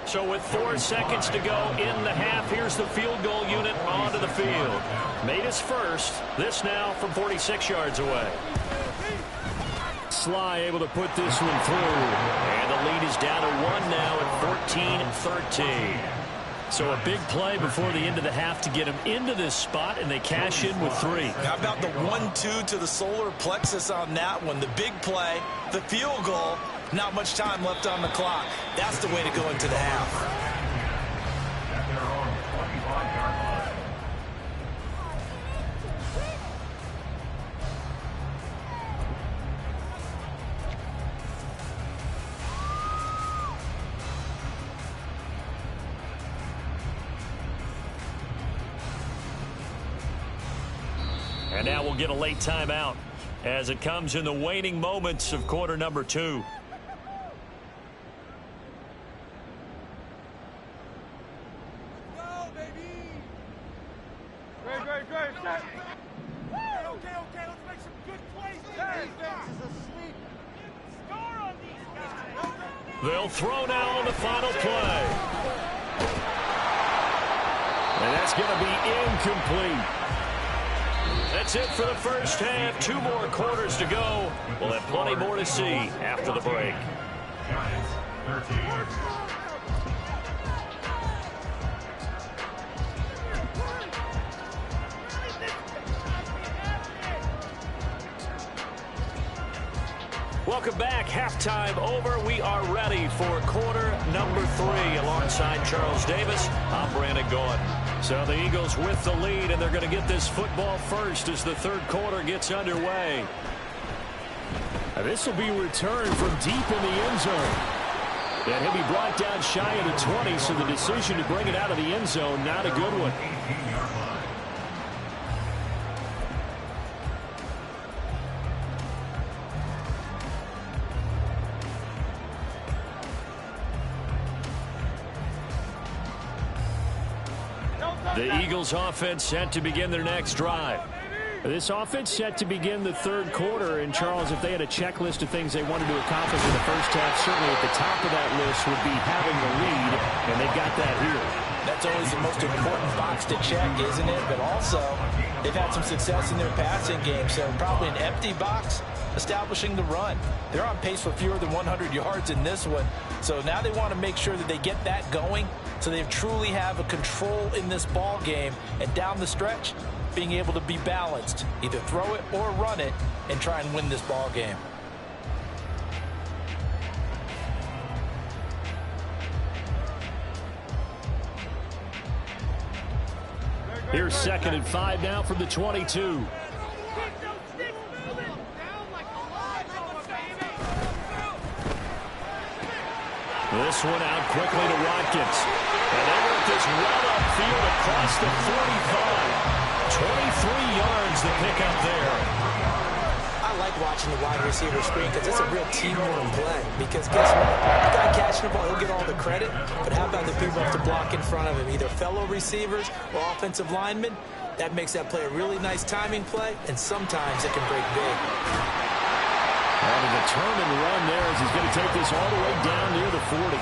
[SPEAKER 1] So with 4 seconds to go in the half, here's the field goal unit onto the field. Made his first. This now from 46 yards away. Sly able to put this one through. And the lead is down to 1 now at 14-13. So a big play before the end of the half to get him into this spot, and they cash in with 3.
[SPEAKER 2] How about the 1-2 to the solar plexus on that one? The big play, the field goal, not much time left on the clock. That's the way to go into the half.
[SPEAKER 1] And now we'll get a late timeout as it comes in the waning moments of quarter number 2.
[SPEAKER 4] Go, baby! Great, set! Okay, let's make some good plays. Defense is asleep. Score on these guys!
[SPEAKER 1] They'll throw now on the final play. And that's going to be incomplete. That's it for the first half. 2 more quarters to go. We'll have plenty more to see after the break.
[SPEAKER 3] Giants 13.
[SPEAKER 1] Welcome back. Halftime over. We are ready for quarter number 3. Alongside Charles Davis, I'm Brandon Gaudin. So the Eagles with the lead, and they're going to get this football first as the third quarter gets underway. This will be returned from deep in the end zone. And he'll be brought down shy of the 20, so the decision to bring it out of the end zone, not a good one. The Eagles offense set to begin their next drive. This offense set to begin the third quarter. And, Charles, if they had a checklist of things they wanted to accomplish in the first half, certainly at the top of that list would be having the lead, and they've got that here.
[SPEAKER 2] That's always the most important box to check, isn't it? But also, they've had some success in their passing game, so probably an empty box establishing the run. They're on pace for fewer than 100 yards in this one, so now they want to make sure that they get that going so they truly have a control in this ball game, and down the stretch, being able to be balanced, either throw it or run it, and try and win this ball game.
[SPEAKER 1] Here's 2nd and 5 now from the 22. This one out quickly to Watkins. And they work this well upfield across the 45. 23 yards to pick up there.
[SPEAKER 5] I like watching the wide receiver screen because it's a real teamwork play. Because guess what? The guy catching the ball, he'll get all the credit. But how about the people who have to block in front of him, either fellow receivers or offensive linemen? That makes that play a really nice timing play, and sometimes it can break big.
[SPEAKER 1] And a determined run there as he's going to take this all the way down near the 40.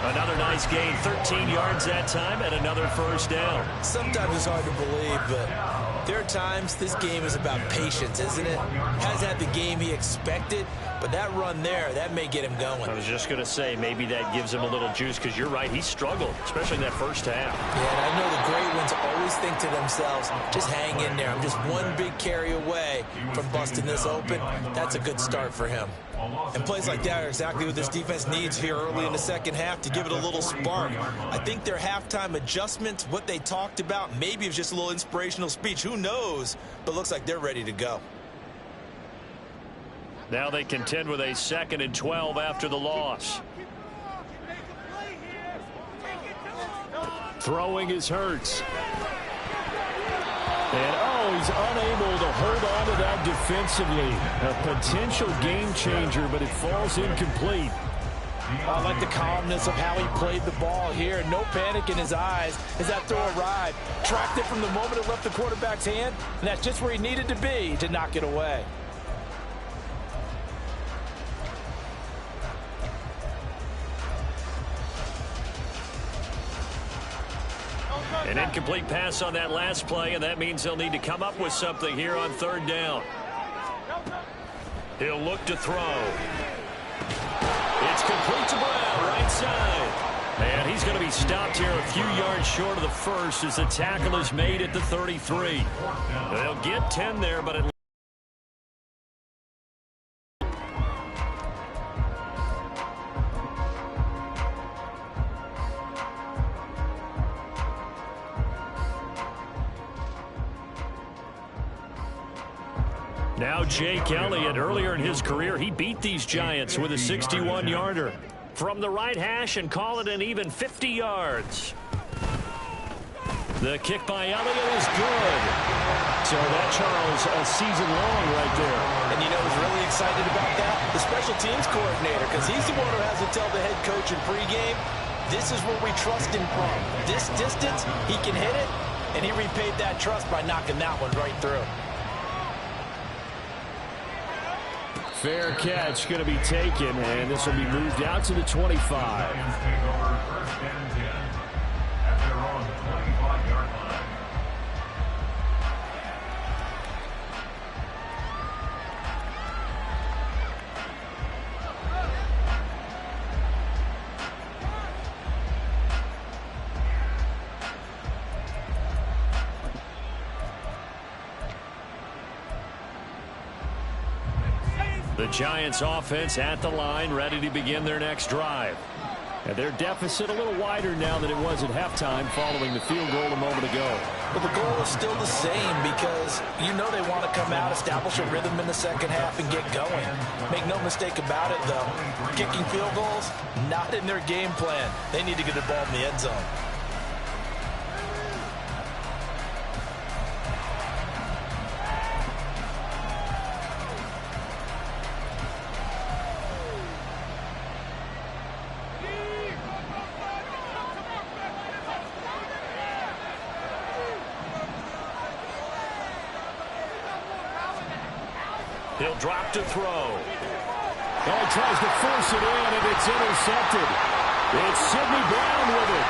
[SPEAKER 1] Another nice gain, 13 yards that time, and another first down.
[SPEAKER 5] Sometimes it's hard to believe, but there are times this game is about patience, isn't it? Hasn't had the game he expected, but that run there, that may get him going.
[SPEAKER 1] I was just going to say, maybe that gives him a little juice, because you're right, he struggled, especially in that first half.
[SPEAKER 5] Yeah, and I know the great ones always think to themselves, just hang in there. I'm just one big carry away from busting this open. That's a good start for him.
[SPEAKER 2] And plays like that are exactly what this defense needs here early in the second half to give it a little spark. I think their halftime adjustments, what they talked about, maybe it was just a little inspirational speech. Who knows? But looks like they're ready to go.
[SPEAKER 1] Now they contend with a 2nd and 12 after the loss. Throwing is Hurts. And, he's unable to hold on to that defensively. A potential game changer, but it falls incomplete.
[SPEAKER 2] I like the calmness of how he played the ball here. No panic in his eyes as that throw arrived. Tracked it from the moment it left the quarterback's hand, and that's just where he needed to be to knock it away.
[SPEAKER 1] An incomplete pass on that last play, and that means they'll need to come up with something here on 3rd down. He'll look to throw. It's complete to Brown, right side. And he's going to be stopped here a few yards short of the first as the tackle is made at the 33. They'll get 10 there, but it now Jake Elliott, earlier in his career, he beat these Giants with a 61-yarder. From the right hash and call it an even 50 yards. The kick by Elliott is good. So that, Charles, a season long right there.
[SPEAKER 2] And you know who's really excited about that? The special teams coordinator, because he's the one who has to tell the head coach in pregame, this is where we trust him from. This distance, he can hit it, and he repaid that trust by knocking that one right through.
[SPEAKER 1] Fair catch going to be taken, and this will be moved out to the 25.
[SPEAKER 3] Lions take over first and 10 at their own 25-yard line.
[SPEAKER 1] The Giants offense at the line, ready to begin their next drive. And their deficit a little wider now than it was at halftime following the field goal a moment ago.
[SPEAKER 2] But the goal is still the same because you know they want to come out, establish a rhythm in the second half, and get going. Make no mistake about it, though. Kicking field goals, not in their game plan. They need to get the ball in the end zone.
[SPEAKER 1] He'll drop to throw. Oh, he tries to force it in, and it's intercepted. It's Sidney Brown with it.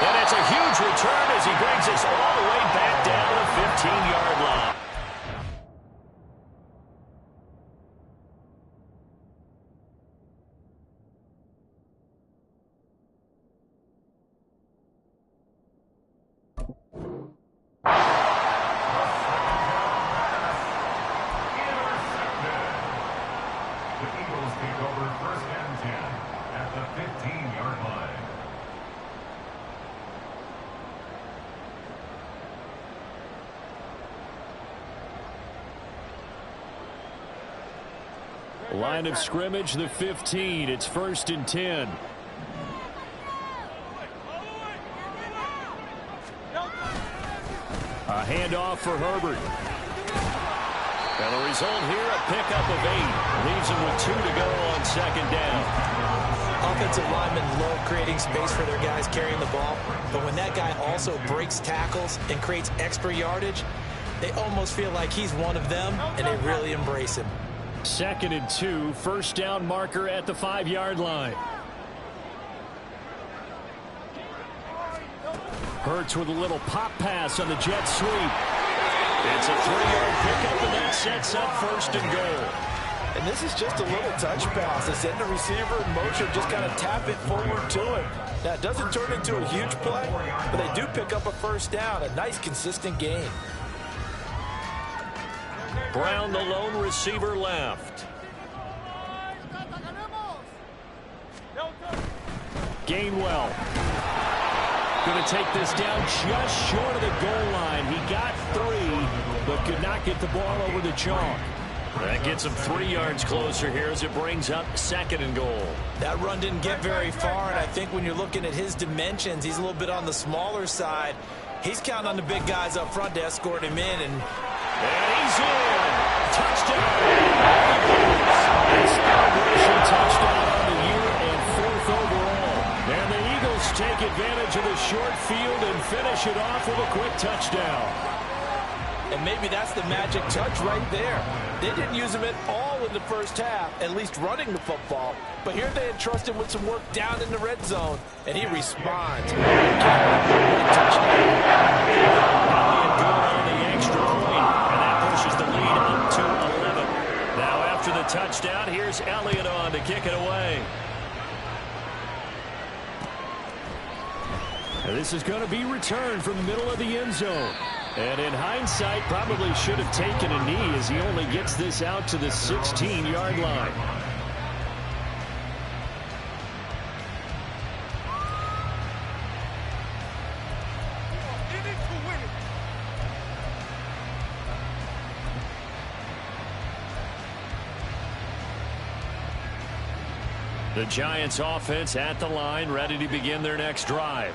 [SPEAKER 1] And it's a huge return as he brings us all the way back down to the 15-yard line. Line of scrimmage, the 15. It's 1st and 10. A handoff for Herbert. And the result here, a pickup of 8. Leaves him with 2 to go on second down.
[SPEAKER 5] Offensive linemen love creating space for their guys carrying the ball. But when that guy also breaks tackles and creates extra yardage, they almost feel like he's one of them, and they really embrace him.
[SPEAKER 1] 2nd and 2, first down marker at the 5-yard line. Hurts with a little pop pass on the jet sweep. It's a 3-yard pickup, and that sets up 1st and goal.
[SPEAKER 2] And this is just a little touch pass. They send the receiver in motion, just kind of tap it forward to him. Now, it doesn't turn into a huge play, but they do pick up a first down. A nice, consistent gain.
[SPEAKER 1] Brown, the lone receiver, left. Gainwell going to take this down just short of the goal line. He got 3, but could not get the ball over the chalk. That gets him 3 yards closer here as it brings up 2nd and goal.
[SPEAKER 2] That run didn't get very far, and I think when you're looking at his dimensions, he's a little bit on the smaller side. He's counting on the big guys up front to escort him in, and
[SPEAKER 1] he's in. Touchdown. Celebration touchdown on the year and 4th overall. And the Eagles take advantage of the short field and finish it off with a quick touchdown.
[SPEAKER 2] And maybe that's the magic touch right there. They didn't use him at all in the first half, at least running the football. But here they entrust him with some work down in the red zone, and he responds.
[SPEAKER 1] After the touchdown, here's Elliott on to kick it away. And this is going to be returned from the middle of the end zone. And in hindsight, probably should have taken a knee as he only gets this out to the 16-yard line. The Giants offense at the line, ready to begin their next drive.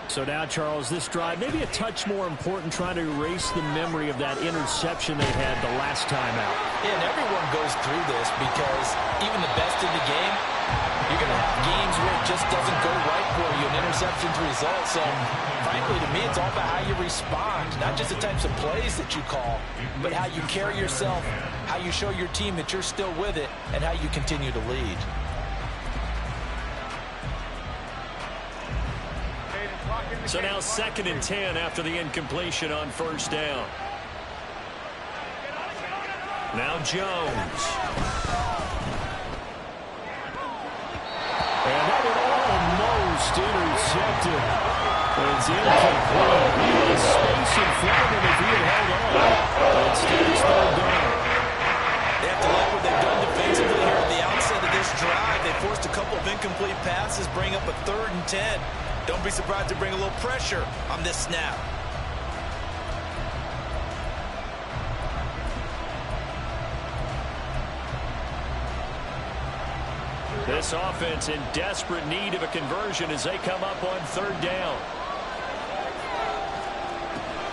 [SPEAKER 1] So now, Charles, this drive maybe a touch more important, trying to erase the memory of that interception they had the last time out.
[SPEAKER 2] Yeah, and everyone goes through this because even the best in the game, you're going to have games where it just doesn't go right for you, an interception's result. So, frankly, to me, it's all about how you respond, not just the types of plays that you call, but how you carry yourself, how you show your team that you're still with it, and how you continue to lead.
[SPEAKER 1] So now 2nd and 10 after the incompletion on 1st down. Now Jones. And that one almost intercepted. It's incomplete. He had space in front of him if he had held on. Instead, it's 3rd down.
[SPEAKER 2] They have to like what they've done defensively here at the outset of this drive. They forced a couple of incomplete passes, bring up a 3rd and 10. Don't be surprised to bring a little pressure on this snap.
[SPEAKER 1] This offense in desperate need of a conversion as they come up on 3rd down.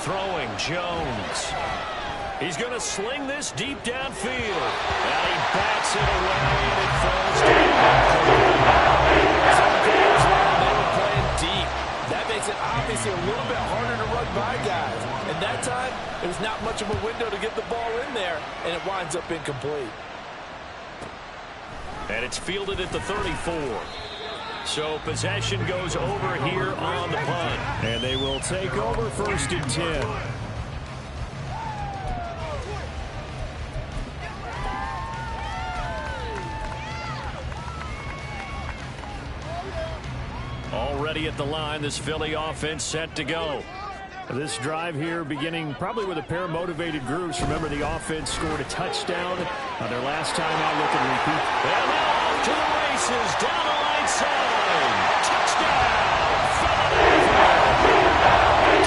[SPEAKER 1] Throwing Jones. He's going to sling this deep downfield. And he backs it away and it falls down.
[SPEAKER 2] Sometimes when they were playing deep, that makes it obviously a little bit harder to run by guys. And that time, there's not much of a window to get the ball in there, and it winds up incomplete.
[SPEAKER 1] And it's fielded at the 34. So possession goes over here on the punt. And they will take over 1st and 10. Already at the line, this Philly offense set to go. This drive here beginning probably with a pair of motivated groups. Remember, the offense scored a touchdown on their last time out. Look and repeat. And now off to the races down the right side. Touchdown, Philadelphia.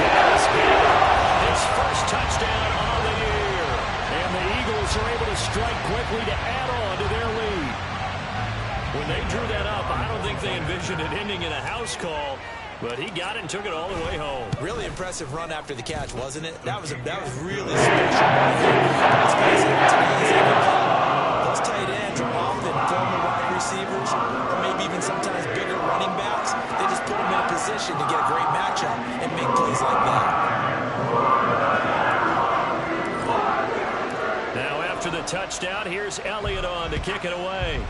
[SPEAKER 1] Dallas on his first touchdown on the year. And the Eagles are able to strike quickly to add on to their lead. When they drew that up, I don't think they envisioned it ending in a house call, but he got it and took it all the way home.
[SPEAKER 2] Really impressive run after the catch, wasn't it? That was really special. Let's face it, today's NFL, those tight ends are often former wide receivers, or maybe even sometimes bigger running backs. They just put them in a position to get a great matchup and make plays like that.
[SPEAKER 1] Now after the touchdown, here's Elliott on to kick it away.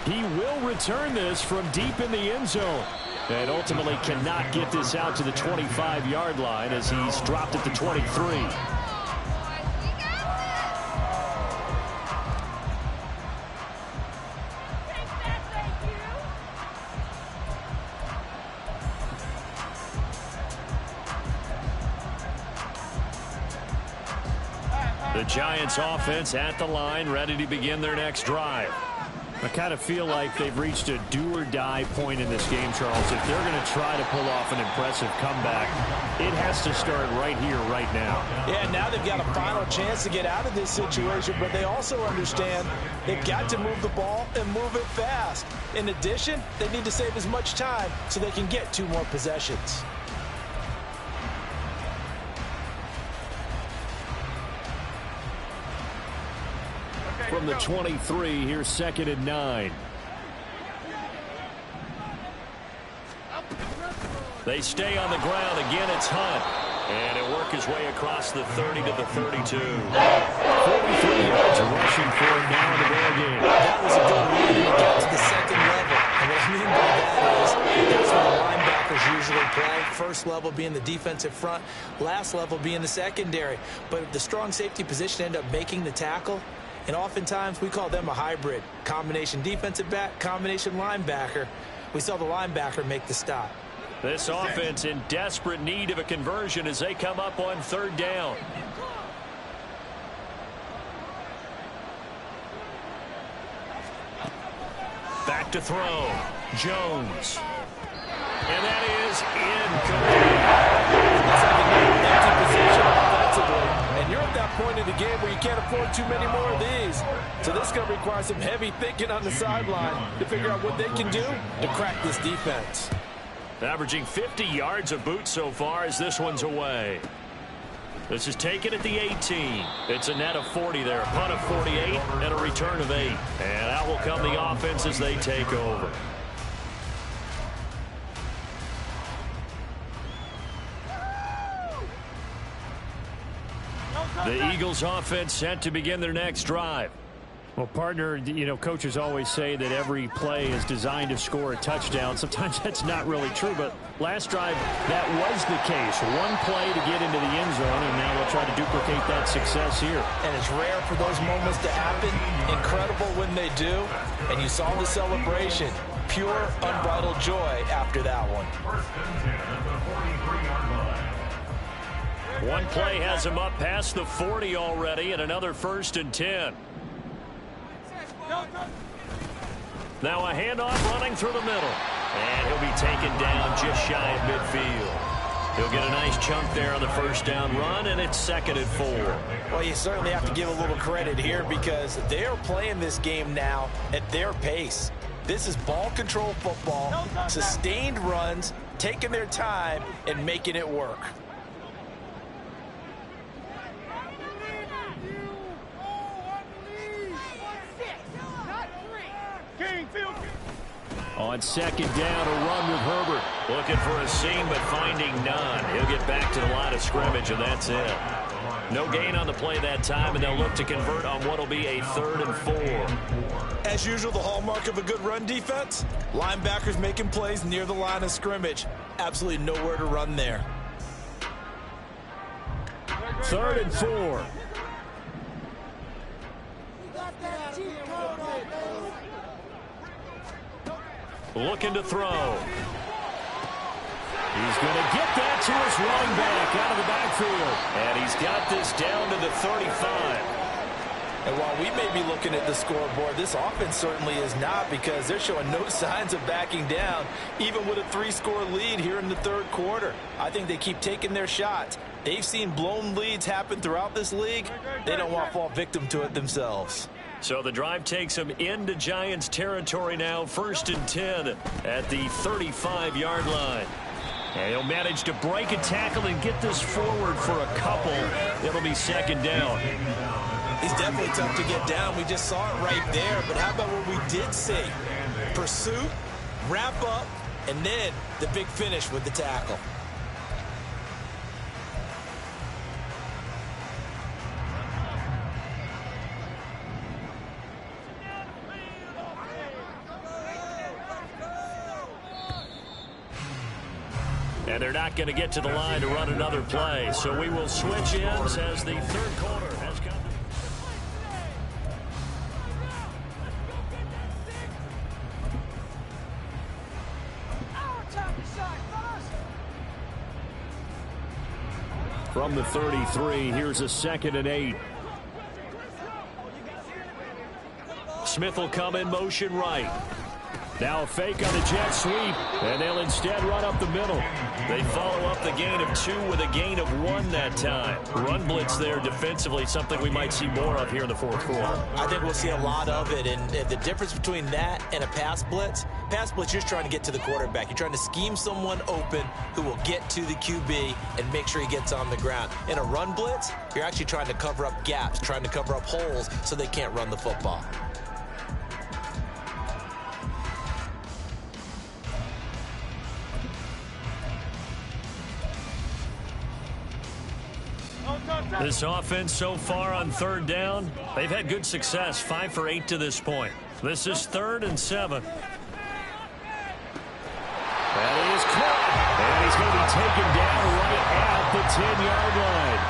[SPEAKER 1] He will return this from deep in the end zone. And ultimately cannot get this out to the 25-yard line as he's dropped at the 23. The Giants offense at the line, ready to begin their next drive. I kind of feel like they've reached a do-or-die point in this game, Charles. If they're going to try to pull off an impressive comeback, it has to start right here, right now.
[SPEAKER 2] Yeah, now they've got a final chance to get out of this situation, but they also understand they've got to move the ball and move it fast. In addition, they need to save as much time so they can get 2 more possessions.
[SPEAKER 1] From the 23, here's 2nd and 9. They stay on the ground. Again, it's Hunt. And he'll work his way across the 30 to the 32. 43 yards rushing for him now in the ball game.
[SPEAKER 2] That was a good run. He got to the 2nd level. And what I mean by that is that's where the linebackers usually play. First level being the defensive front. Last level being the secondary. But the strong safety position ended up making the tackle. And oftentimes we call them a hybrid. Combination defensive back, combination linebacker. We saw the linebacker make the stop.
[SPEAKER 1] This offense in desperate need of a conversion as they come up on 3rd down. Back to throw. Jones. And that is incomplete.
[SPEAKER 2] That's like an empty position offensively. And you're at that point in the game where you can't afford too many more of these. So this is going to require some heavy thinking on the sideline to figure out what they can do to crack this defense.
[SPEAKER 1] Averaging 50 yards a boot so far as this one's away. This is taken at the 18. It's a net of 40 there. A punt of 48 and a return of 8. And out will come the offense as they take over. The Eagles offense set to begin their next drive.
[SPEAKER 6] Well, partner, you know, coaches always say that every play is designed to score a touchdown. Sometimes that's not really true, but last drive, that was the case. One play to get into the end zone, and now they'll try to duplicate that success here.
[SPEAKER 2] And it's rare for those moments to happen. Incredible when they do. And you saw the celebration. Pure, unbridled joy after that one.
[SPEAKER 3] First and 10 at the 43-yard line.
[SPEAKER 1] One play has him up past the 40 already, and another 1st and 10. Now a handoff running through the middle. And he'll be taken down just shy of midfield. He'll get a nice chunk there on the 1st down run, and it's 2nd and 4.
[SPEAKER 2] Well, you certainly have to give a little credit here because they're playing this game now at their pace. This is ball control football, sustained runs, taking their time, and making it work.
[SPEAKER 6] On 2nd down, a run with Herbert.
[SPEAKER 1] Looking for a seam, but finding none. He'll get back to the line of scrimmage, and that's it. No gain on the play that time, and they'll look to convert on what will be a 3rd and 4.
[SPEAKER 2] As usual, the hallmark of a good run defense, linebackers making plays near the line of scrimmage. Absolutely nowhere to run there.
[SPEAKER 6] 3rd and 4.
[SPEAKER 1] Looking to throw.
[SPEAKER 6] He's going to get that to his running back out of the backfield.
[SPEAKER 1] And he's got this down to the 35.
[SPEAKER 2] And while we may be looking at the scoreboard, this offense certainly is not because they're showing no signs of backing down, even with a 3-score lead here in the 3rd quarter. I think they keep taking their shots. They've seen blown leads happen throughout this league. They don't want to fall victim to it themselves.
[SPEAKER 1] So the drive takes them into Giants territory now. 1st and 10 at the 35-yard line. And he'll manage to break a tackle and get this forward for a couple. It'll be 2nd down.
[SPEAKER 2] He's definitely tough to get down. We just saw it right there. But how about what we did see? Pursuit, wrap up, and then the big finish with the tackle.
[SPEAKER 1] And they're not going to get to the line to run another play. So we will switch ends as the 3rd quarter has come.
[SPEAKER 6] From the 33, here's a 2nd and 8.
[SPEAKER 1] Smith will come in motion right.
[SPEAKER 6] Now a fake on the jet sweep, and they'll instead run up the middle.
[SPEAKER 1] They follow up the gain of 2 with a gain of 1 that time. Run blitz there defensively, something we might see more of here in the 4th quarter.
[SPEAKER 2] I think we'll see a lot of it, and the difference between that and a pass blitz, you're just trying to get to the quarterback. You're trying to scheme someone open who will get to the QB and make sure he gets on the ground. In a run blitz, you're actually trying to cover up gaps, trying to cover up holes so they can't run the football.
[SPEAKER 1] This offense so far on 3rd down, they've had good success, 5 for 8 to this point. This is 3rd and 7.
[SPEAKER 6] That is caught, and he's going to be taken down right at the 10-yard line.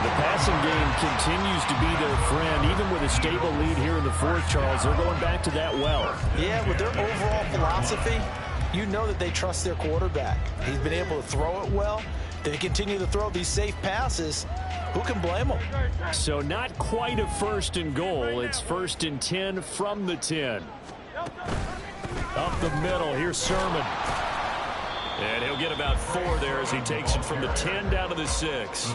[SPEAKER 6] The passing game continues to be their friend, even with a stable lead here in the 4th, Charles. They're going back to that well.
[SPEAKER 2] Yeah, with their overall philosophy, you know that they trust their quarterback. He's been able to throw it well. They continue to throw these safe passes. Who can blame them?
[SPEAKER 6] So not quite a 1st and goal. It's 1st and 10 from the 10. Up the middle, here's Sermon.
[SPEAKER 1] And he'll He'll get about 4 there as he takes it from the 10 down to the 6.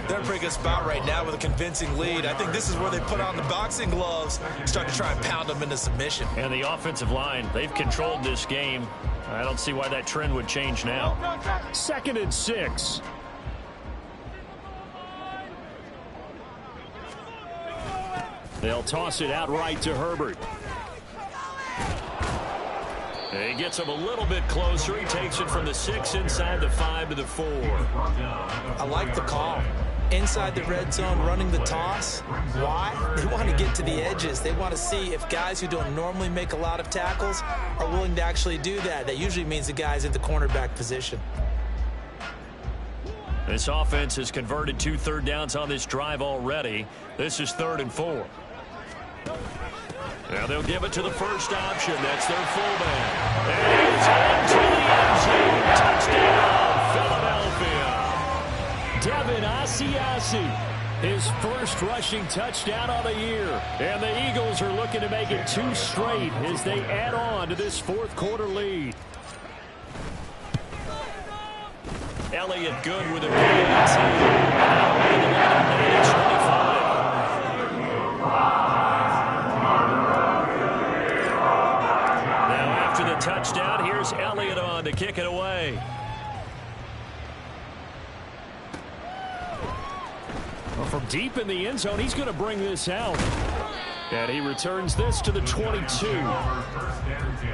[SPEAKER 2] They're in a pretty good spot right now with a convincing lead. I think this is where they put on the boxing gloves and start to try and pound them into submission.
[SPEAKER 1] And the offensive line, they've controlled this game. I don't see why that trend would change now.
[SPEAKER 6] 2nd and 6. They'll toss it out right to Herbert.
[SPEAKER 1] He gets him a little bit closer. He takes it from the 6 inside the 5 to the 4.
[SPEAKER 5] I like the call. Inside the red zone, running the toss. Why? They want to get to the edges. They want to see if guys who don't normally make a lot of tackles are willing to actually do that. That usually means the guy's at the cornerback position.
[SPEAKER 1] This offense has converted 2 third downs on this drive already. This is 3rd and 4. Now they'll give it to the first option. That's their fullback. And he's into the end zone. Touchdown, Philadelphia.
[SPEAKER 6] Devin Asiasi, his first rushing touchdown on the year. And the Eagles are looking to make it 2 straight as they add on to this 4th quarter lead.
[SPEAKER 1] Elliott good with a PAT. Now after the touchdown, here's Elliott on to kick it away.
[SPEAKER 6] Well, from deep in the end zone, he's going to bring this out. And he returns this to the 22.
[SPEAKER 3] First and 10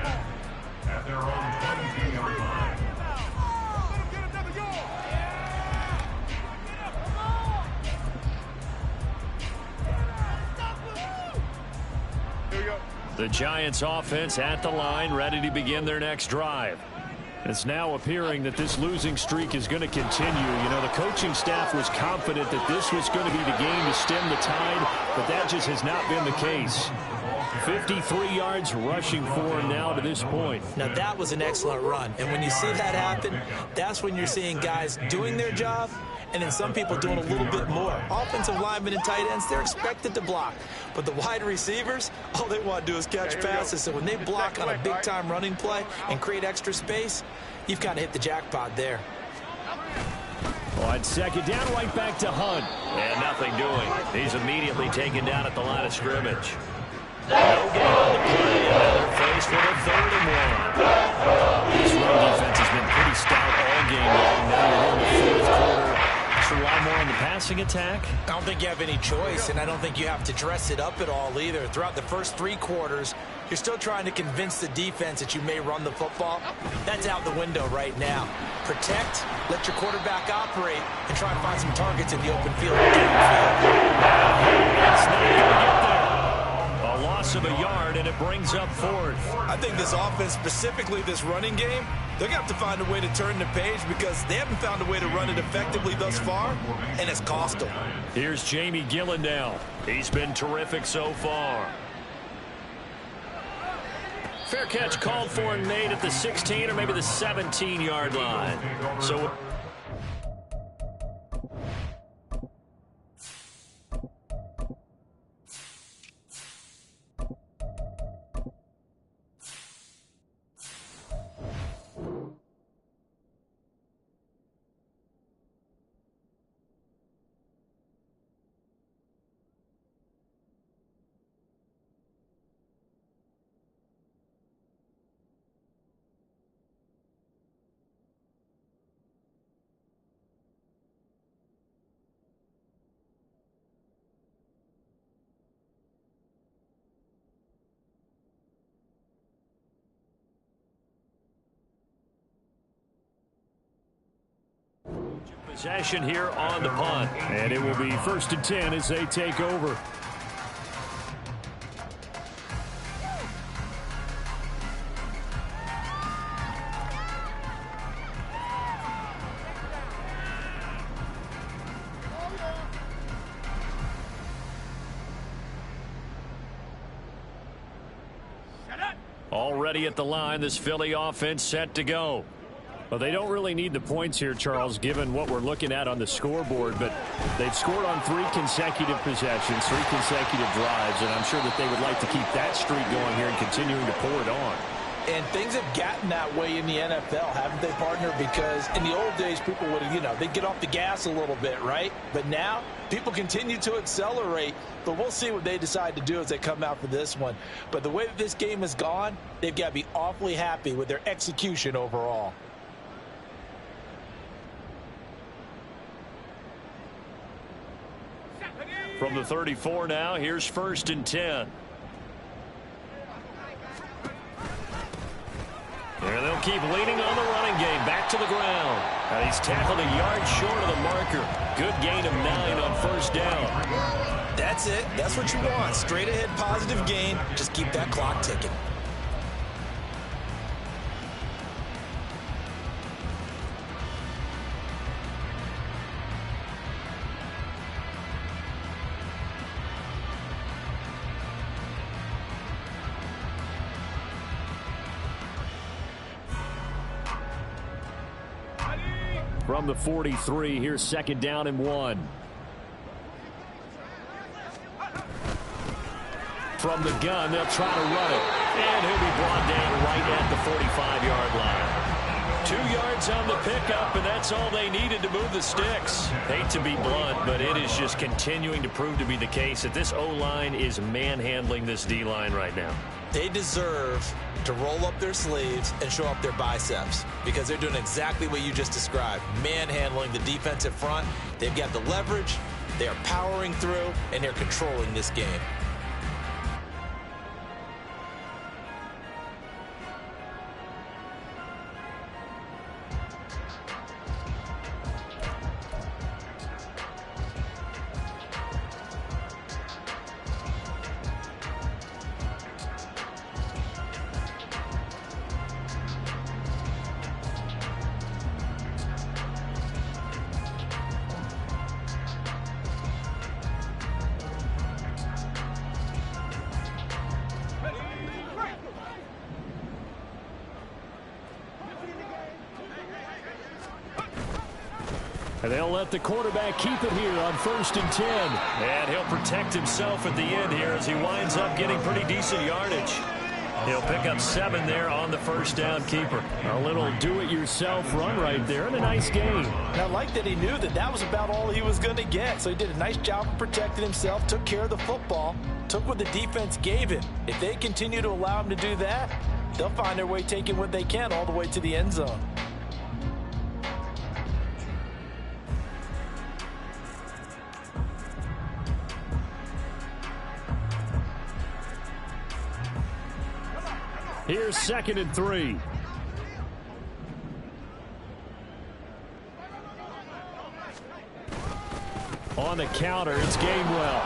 [SPEAKER 3] at their own 22-yard line.
[SPEAKER 1] The Giants offense at the line, ready to begin their next drive.
[SPEAKER 6] It's now appearing that this losing streak is going to continue. You know, the coaching staff was confident that this was going to be the game to stem the tide, but that just has not been the case. 53 yards rushing for him now to this point.
[SPEAKER 5] Now, that was an excellent run. And when you see that happen, that's when you're seeing guys doing their job and then some people doing a little bit more. Offensive linemen and tight ends, they're expected to block. But the wide receivers, all they want to do is catch passes. So when they block on a big-time running play and create extra space, you've kind of hit the jackpot there.
[SPEAKER 6] On 2nd down, right back to Hunt.
[SPEAKER 1] And nothing doing. He's immediately taken down at the line of scrimmage. No gain on the play, and now they're faced with a 3rd and 1. This run defense has been pretty stout all game long. Now you're in the 4th quarter. Rely more on the passing attack?
[SPEAKER 2] I don't think you have any choice, and I don't think you have to dress it up at all either. Throughout the first 3 quarters, you're still trying to convince the defense that you may run the football. That's out the window right now. Protect, let your quarterback operate, and try and find some targets in the open field.
[SPEAKER 1] It's not going to get there. A loss of a yard, and it brings up 4th.
[SPEAKER 2] I think this offense, specifically this running game, they're going to have to find a way to turn the page because they haven't found a way to run it effectively thus far, and it's cost them.
[SPEAKER 1] Here's Jamie Gillen now. He's been terrific so far. Fair catch called for and made at the 16 or maybe the 17-yard line. So possession here on the punt.
[SPEAKER 6] And it will be 1st and 10 as they take over.
[SPEAKER 1] Already at the line, this Philly offense set to go.
[SPEAKER 6] Well, they don't really need the points here, Charles, given what we're looking at on the scoreboard, but they've scored on 3 consecutive possessions, 3 consecutive drives, and I'm sure that they would like to keep that streak going here and continuing to pour it on.
[SPEAKER 2] And things have gotten that way in the NFL, haven't they, partner? Because in the old days, people would have, they'd get off the gas a little bit, right? But now, people continue to accelerate. But we'll see what they decide to do as they come out for this one. But the way that this game has gone, they've got to be awfully happy with their execution overall.
[SPEAKER 1] From the 34 now, here's 1st and 10. And they'll keep leaning on the running game. Back to the ground. And he's tackled a yard short of the marker. Good gain of 9 on 1st down.
[SPEAKER 2] That's it. That's what you want. Straight ahead positive gain. Just keep that clock ticking.
[SPEAKER 6] From the 43, here's 2nd down and 1. From the gun, they'll try to run it. And he'll be brought down right at the 45-yard line. 2 yards on the pickup, and that's all they needed to move the sticks. Hate to be blunt, but it is just continuing to prove to be the case that this O-line is manhandling this D-line right now.
[SPEAKER 5] They deserve to roll up their sleeves and show up their biceps because they're doing exactly what you just described, manhandling the defensive front. They've got the leverage, they are powering through, and they're controlling this game.
[SPEAKER 6] And they'll let the quarterback keep it here on 1st and 10.
[SPEAKER 1] And he'll protect himself at the end here as he winds up getting pretty decent yardage. He'll pick up 7 there on the 1st down keeper.
[SPEAKER 6] A little do-it-yourself run right there and a nice game.
[SPEAKER 2] And I like that he knew that that was about all he was going to get. So he did a nice job of protecting himself, took care of the football, took what the defense gave him. If they continue to allow him to do that, they'll find their way taking what they can all the way to the end zone.
[SPEAKER 6] Here's 2nd and 3. On the counter, it's Gainwell.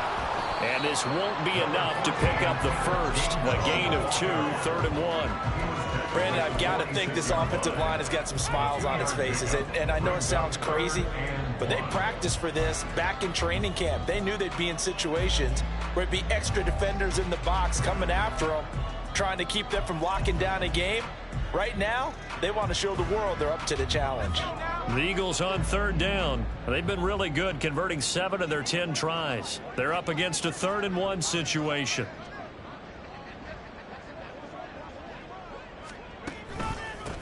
[SPEAKER 1] And this won't be enough to pick up the first. A gain of 2, 3rd and 1.
[SPEAKER 2] Brandon, I've got to think this offensive line has got some smiles on its faces. And I know it sounds crazy, but they practiced for this back in training camp. They knew they'd be in situations where it'd be extra defenders in the box coming after them, trying to keep them from locking down a game. Right now, they want to show the world they're up to the challenge.
[SPEAKER 1] The Eagles on 3rd down. They've been really good, converting 7 of their 10 tries. They're up against a 3rd and 1 situation.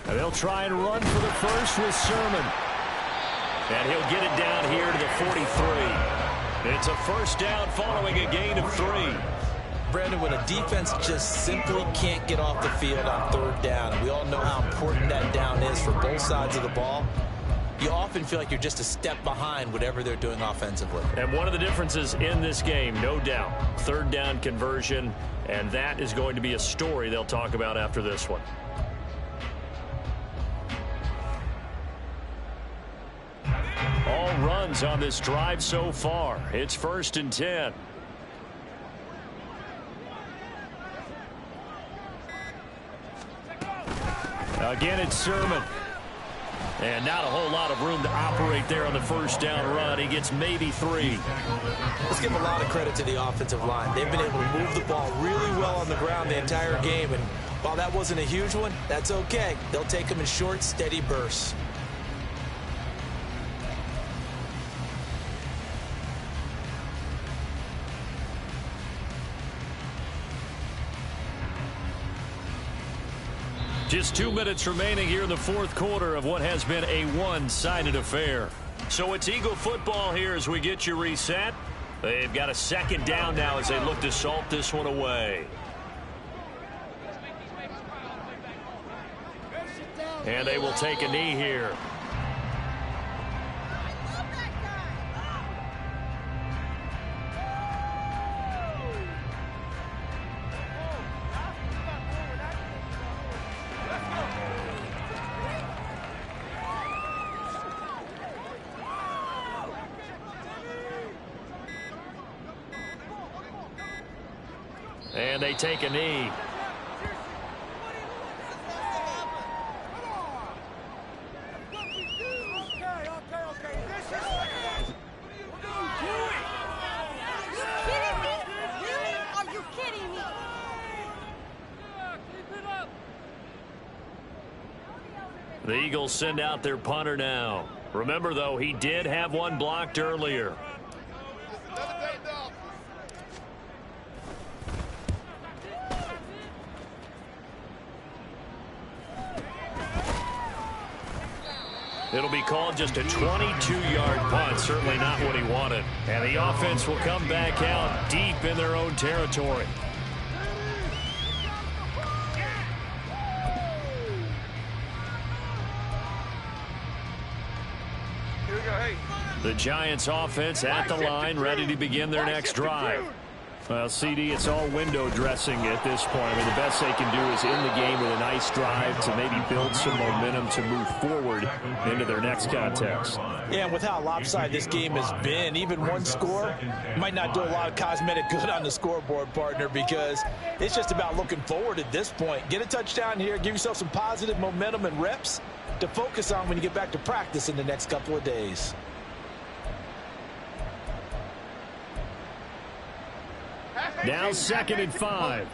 [SPEAKER 6] And they'll try and run for the first with Sermon.
[SPEAKER 1] And he'll get it down here to the 43. It's a 1st down following a gain of 3.
[SPEAKER 5] Brandon, when a defense just simply can't get off the field on 3rd down, and we all know how important that down is for both sides of the ball, you often feel like you're just a step behind whatever they're doing offensively.
[SPEAKER 1] And one of the differences in this game, no doubt, 3rd down conversion, and that is going to be a story they'll talk about after this one. All runs on this drive so far. It's 1st and 10. Again, it's Sermon. And not a whole lot of room to operate there on the 1st down run. He gets maybe 3.
[SPEAKER 5] Let's give a lot of credit to the offensive line. They've been able to move the ball really well on the ground the entire game. And while that wasn't a huge one, that's okay. They'll take them in short, steady bursts.
[SPEAKER 1] Just 2 minutes remaining here in the fourth quarter of what has been a one-sided affair. So it's Eagle football here as we get you reset. They've got a second down now as they look to salt this one away. And they will take a knee here. And they take a knee. The Eagles send out their punter now. Remember, though, he did have one blocked earlier. It'll be called just a 22-yard punt. Certainly not what he wanted. And the offense will come back out deep in their own territory. The Giants offense at the line, ready to begin their next drive. Well, CD, it's all window dressing at this point. I mean, the best they can do is in the game with a nice drive to maybe build some momentum to move forward into their next contest.
[SPEAKER 2] Yeah, and with how lopsided this game has been, even one score might not do a lot of cosmetic good on the scoreboard, partner, because it's just about looking forward at this point. Get a touchdown here, give yourself some positive momentum and reps to focus on when you get back to practice in the next couple of days.
[SPEAKER 6] Now 2nd and 5.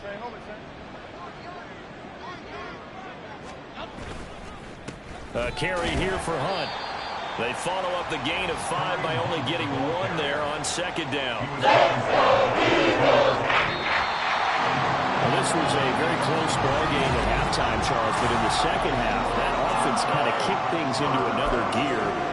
[SPEAKER 1] A carry here for Hunt. They follow up the gain of 5 by only getting 1 there on 2nd down.
[SPEAKER 6] Well, this was a very close ball game at halftime, Charles, but in the second half, that offense kind of kicked things into another gear.